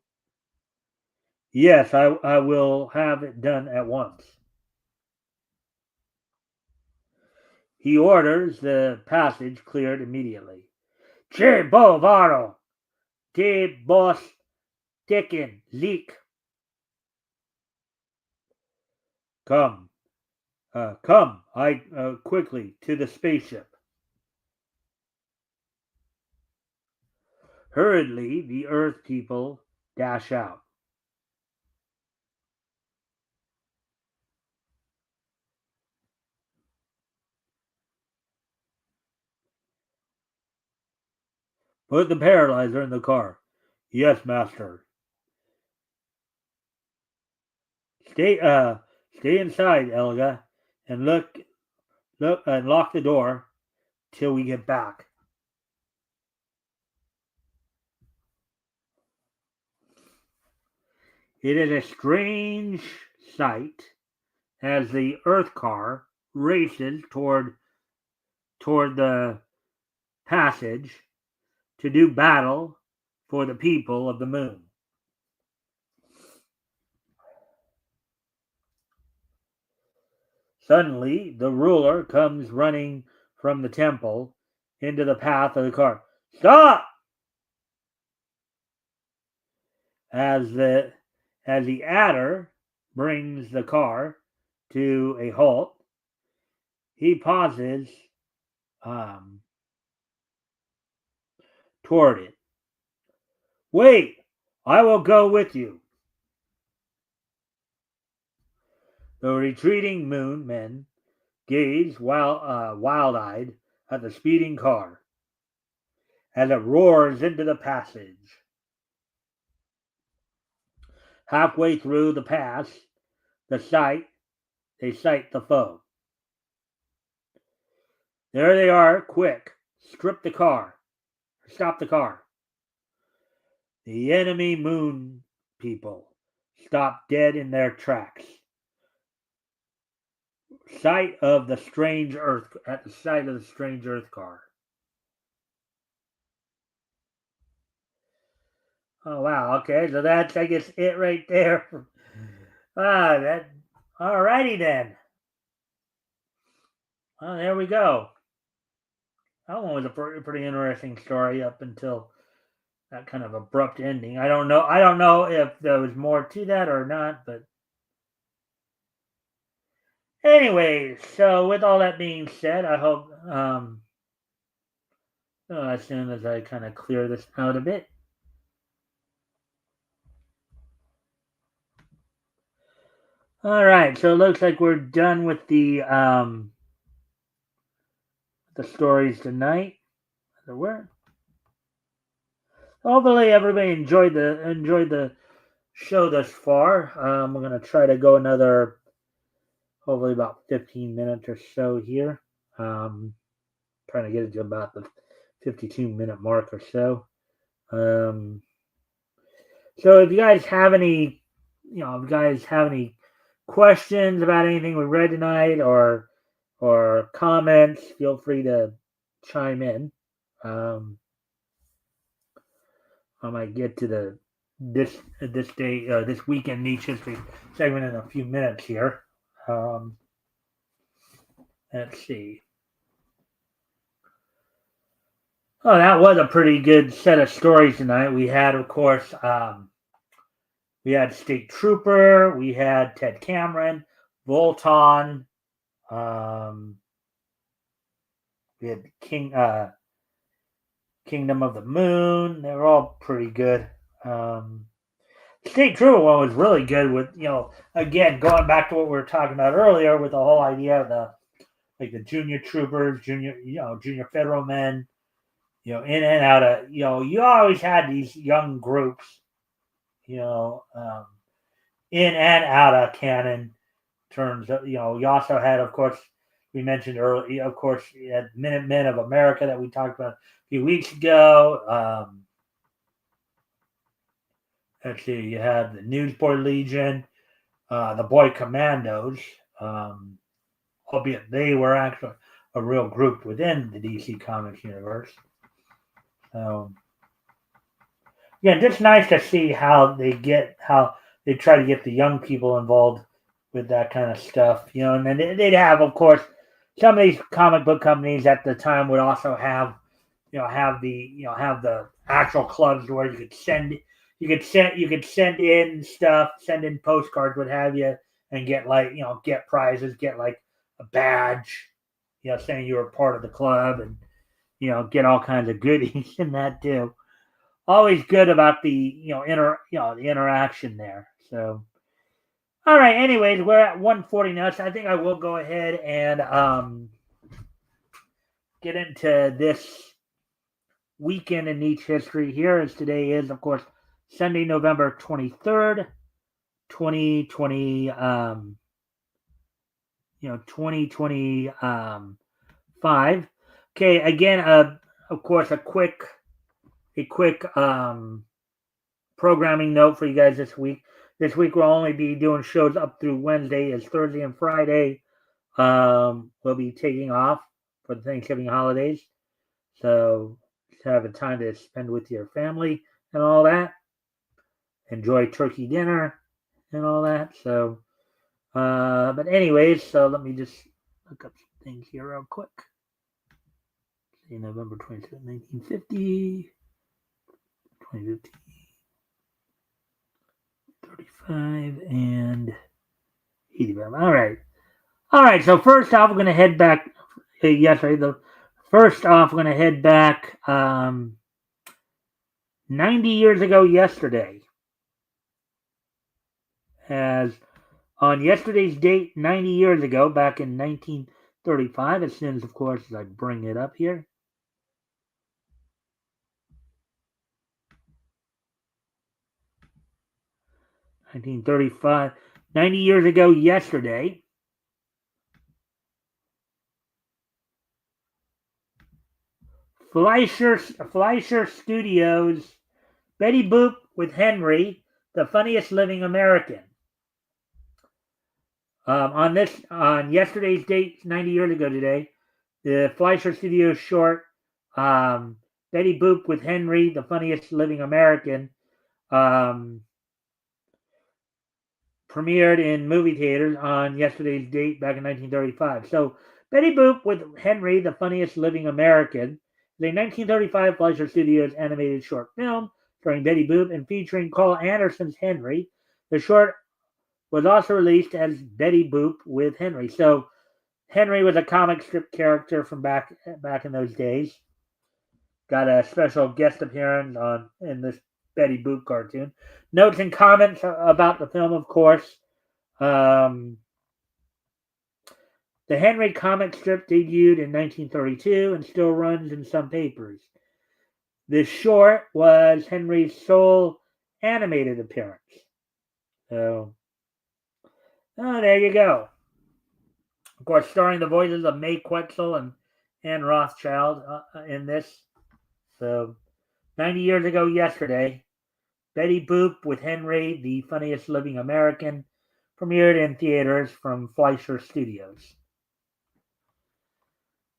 A: Yes, I will have it done at once. He orders the passage cleared immediately. Che bovaro de bos dicken leak. Come, come! I quickly to the spaceship. Hurriedly, the Earth people dash out. Put the paralyzer in the car. Yes, master. Stay stay inside, Elga, and look and lock the door till we get back. It is a strange sight as the Earth car races toward the passage to do battle for the people of the moon. Suddenly, the ruler comes running from the temple into the path of the car. Stop! As the adder brings the car to a halt, he pauses toward it. Wait, I will go with you. The retreating moon men gaze wild-eyed at the speeding car as it roars into the passage. Halfway through the pass, they sight the foe. There they are, quick, stop the car. The enemy moon people stop dead in their tracks. At the sight of the strange Earth car. Oh wow, okay, so that's I guess it right there. That alrighty then. Well, there we go. That one was a pretty interesting story up until that kind of abrupt ending. I don't know if there was more to that or not, but anyways, so with all that being said, I hope as soon as I kind of clear this out a bit. All right, so it looks like we're done with the stories tonight. Hopefully everybody enjoyed the show thus far. We're gonna try to go another, hopefully about 15 minutes or so here. Trying to get it to about the 52-minute mark or so. So if you guys have any, questions about anything we read tonight or comments, feel free to chime in. I might get to this weekend niche history segment in a few minutes here. Let's see. Oh, that was a pretty good set of stories tonight. We had, of course, we had State Trooper, we had Ted Cameron, Volton, we had Kingdom of the Moon. They were all pretty good. State Trooper one was really good with, again, going back to what we were talking about earlier with the whole idea of the junior troopers, junior federal men, in and out of, you always had these young groups, in and out of canon terms. You also had, of course, we mentioned earlier, of course, you had Minutemen of America that we talked about a few weeks ago. Let's see, you had the Newsboy Legion, the Boy Commandos, albeit they were actually a real group within the DC Comics universe. Yeah, just nice to see how they try to get the young people involved with that kind of stuff, and then they'd have, of course, some of these comic book companies at the time would also have the actual clubs where you could send in stuff, send in postcards, what have you, and get get prizes, get like a badge, saying you were part of the club, and get all kinds of goodies in that too. Always good about the the interaction there. So, all right. Anyways, we're at 1:40 now, so I think I will go ahead and get into this weekend in Niche history here, as today is, of course, Sunday, November 23rd, 2020. 2025. Okay. Again, of course, a quick programming note for you guys this week. This week we'll only be doing shows up through Wednesday, as Thursday and Friday we'll be taking off for the Thanksgiving holidays. So have a time to spend with your family and all that. Enjoy turkey dinner and all that. So, but anyways, so let me just look up some things here real quick. See, November 27, 1950, 2050, 35, and 85. All right. All right. So first off, we're going to head back. First off, we're going to head back 90 years ago yesterday. As on yesterday's date, 90 years ago, back in 1935, as soon as, of course, as I bring it up here. 1935, 90 years ago yesterday, Fleischer Studios, Betty Boop with Henry, the funniest living American. On yesterday's date, 90 years ago today, the Fleischer Studios short, Betty Boop with Henry, the funniest living American, premiered in movie theaters on yesterday's date back in 1935. So, Betty Boop with Henry, the funniest living American, is a 1935 Fleischer Studios animated short film starring Betty Boop and featuring Carl Anderson's Henry. The short was also released as Betty Boop with Henry. So, Henry was a comic strip character from back in those days. Got a special guest appearance in this Betty Boop cartoon. Notes and comments about the film, of course. The Henry comic strip debuted in 1932 and still runs in some papers. This short was Henry's sole animated appearance. So, there you go. Of course, starring the voices of Mae Quetzel and Anne Rothschild in this. So, 90 years ago yesterday, Betty Boop with Henry, the funniest living American, premiered in theaters from Fleischer Studios.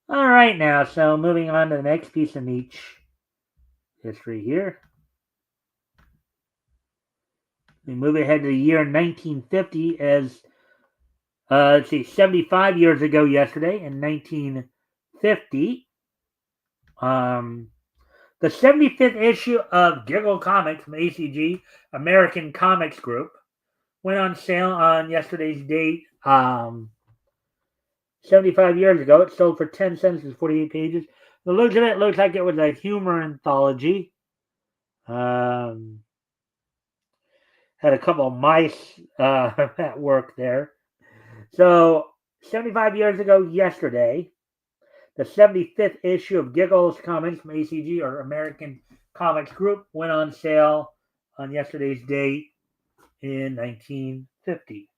A: All right, now, so moving on to the next piece of niche history here. We move ahead to the year 1950 as, 75 years ago yesterday in 1950. The 75th issue of Giggle Comics from ACG, American Comics Group, went on sale on yesterday's date. 75 years ago, it sold for 10 cents and 48 pages. The looks of it looks like it was a humor anthology. Had a couple of mice at work there. So, 75 years ago yesterday, the 75th issue of Giggles Comics from ACG, or American Comics Group, went on sale on yesterday's date in 1950.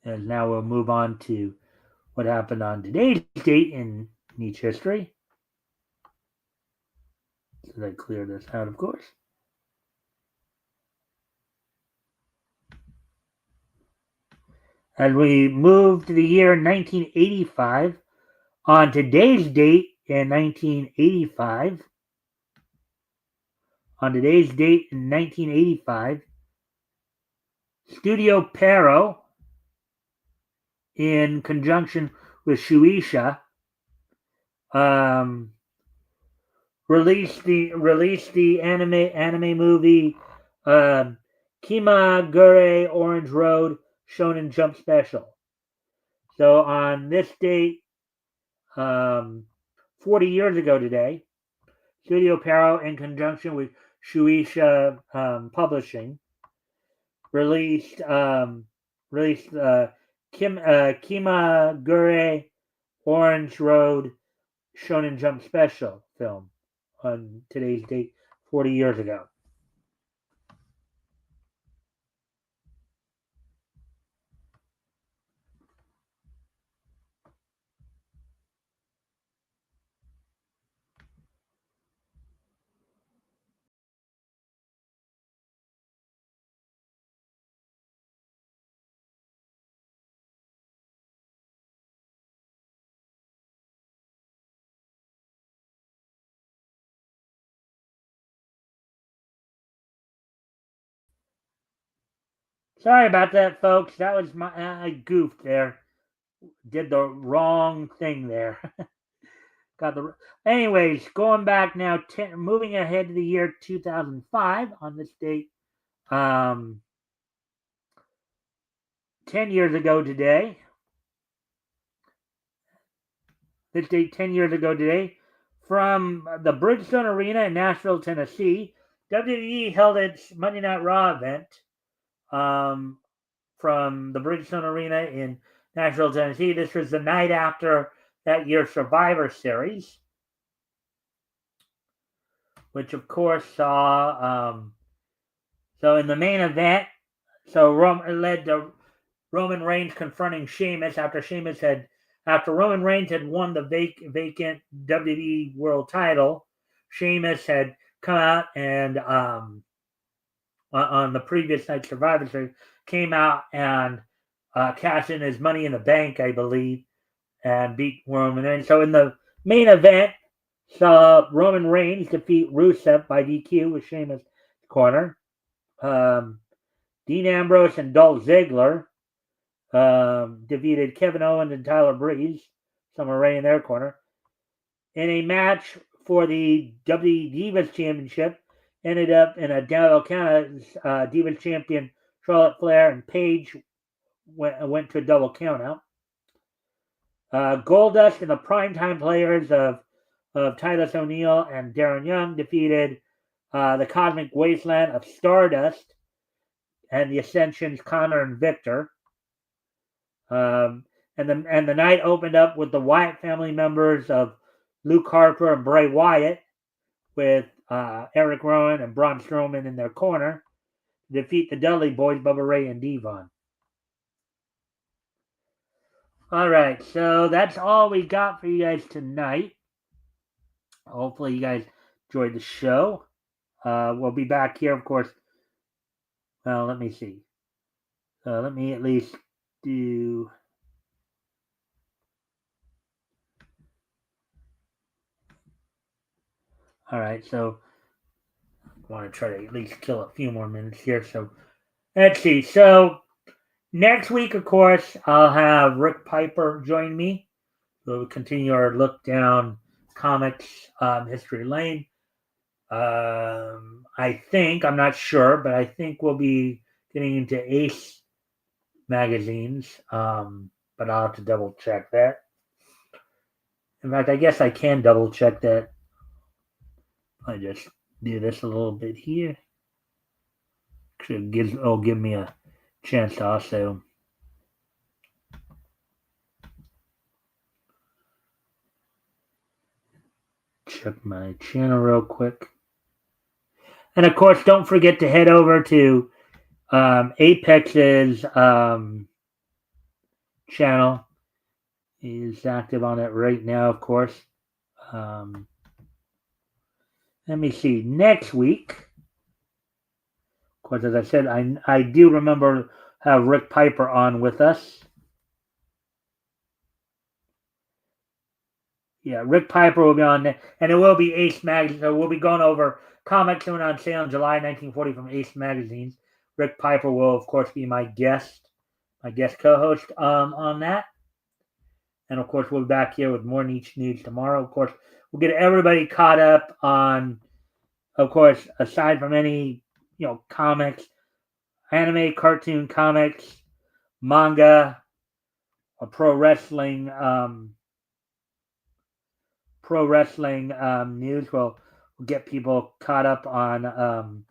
A: And now we'll move on to what happened on today's date in niche history. So I clear this out, of course. As we move to the year 1985, on today's date in 1985, Studio Pero, in conjunction with Shueisha, released the anime movie Kimagure Orange Road Shonen Jump Special. So on this date, 40 years ago today, Studio Pero, in conjunction with Shueisha Publishing, released Kimagure Orange Road Shonen Jump Special film on today's date 40 years ago. Sorry about that, folks. That was my I goofed there. Did the wrong thing there. Got the. Anyways, going back now, moving ahead to the year 2005 on this date. 10 years ago today. This date 10 years ago today. From the Bridgestone Arena in Nashville, Tennessee, WWE held its Monday Night Raw event from the Bridgestone Arena in Nashville, Tennessee. This was the night after that year's Survivor Series, which of course saw. So in the main event, it led to Roman Reigns confronting Sheamus after Roman Reigns had won the vacant WWE World Title. Sheamus had come out and on the previous night Survivor Series came out and cashed in his Money in the Bank, I believe, and beat Roman Reigns. So in the main event, saw Roman Reigns defeat Rusev by DQ with Sheamus' corner. Dean Ambrose and Dolph Ziggler defeated Kevin Owens and Tyler Breeze, some array in their corner. In a match for the WWE Divas Championship, ended up in a double count. Divas champion Charlotte Flair and Paige went to a double count out. Goldust and the primetime players of Titus O'Neil and Darren Young defeated the Cosmic Wasteland of Stardust and the Ascension's Connor and Victor. And the night opened up with the Wyatt family members of Luke Harper and Bray Wyatt, with Eric Rowan and Braun Strowman in their corner, to defeat the Dudley Boys, Bubba Ray and Devon. All right, so that's all we got for you guys tonight. Hopefully you guys enjoyed the show. We'll be back here, of course. Well, let me see. Let me at least do... All right, so I want to try to at least kill a few more minutes here. So let's see. So next week, of course, I'll have Rick Piper join me. We'll continue our look down comics history lane. I think, I'm not sure, but I think we'll be getting into Ace magazines, but I'll have to double check that. In fact, I guess I can double check that. I just do this a little bit here. It'll give me a chance to also check my channel real quick. And of course, don't forget to head over to Apex's channel. He's active on it right now, of course. Let me see. Next week, of course, as I said, I do remember have Rick Piper on with us. Yeah, Rick Piper will be on, and it will be Ace Magazine. So we'll be going over comics that went on sale in July 1940 from Ace Magazines. Rick Piper will, of course, be my guest co-host on that. And of course, we'll be back here with more niche news tomorrow. Of course, we'll get everybody caught up on, of course, aside from any comics, anime, cartoon comics, manga, or pro wrestling news. We'll get people caught up on.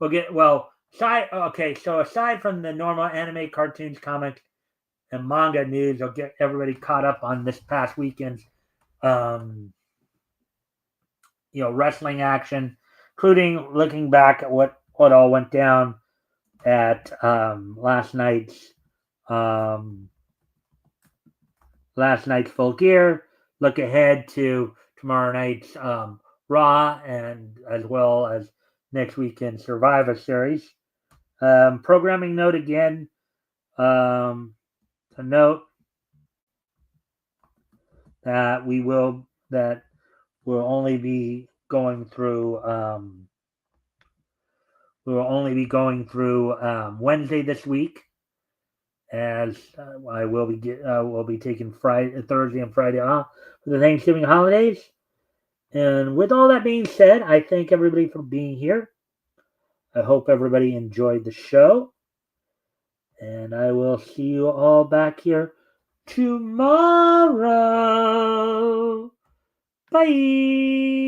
A: So aside from the normal anime, cartoons, comics, and manga news, I'll get everybody caught up on this past weekend's wrestling action, including looking back at what all went down at last night's Full Gear. Look ahead to tomorrow night's Raw, and as well as next weekend's Survivor Series. Programming note again. To note that we'll only be going through We will only be going through Wednesday this week, as I will be taking Thursday and Friday off for the Thanksgiving holidays. And with all that being said, I thank everybody for being here. I hope everybody enjoyed the show. And I will see you all back here tomorrow. Bye.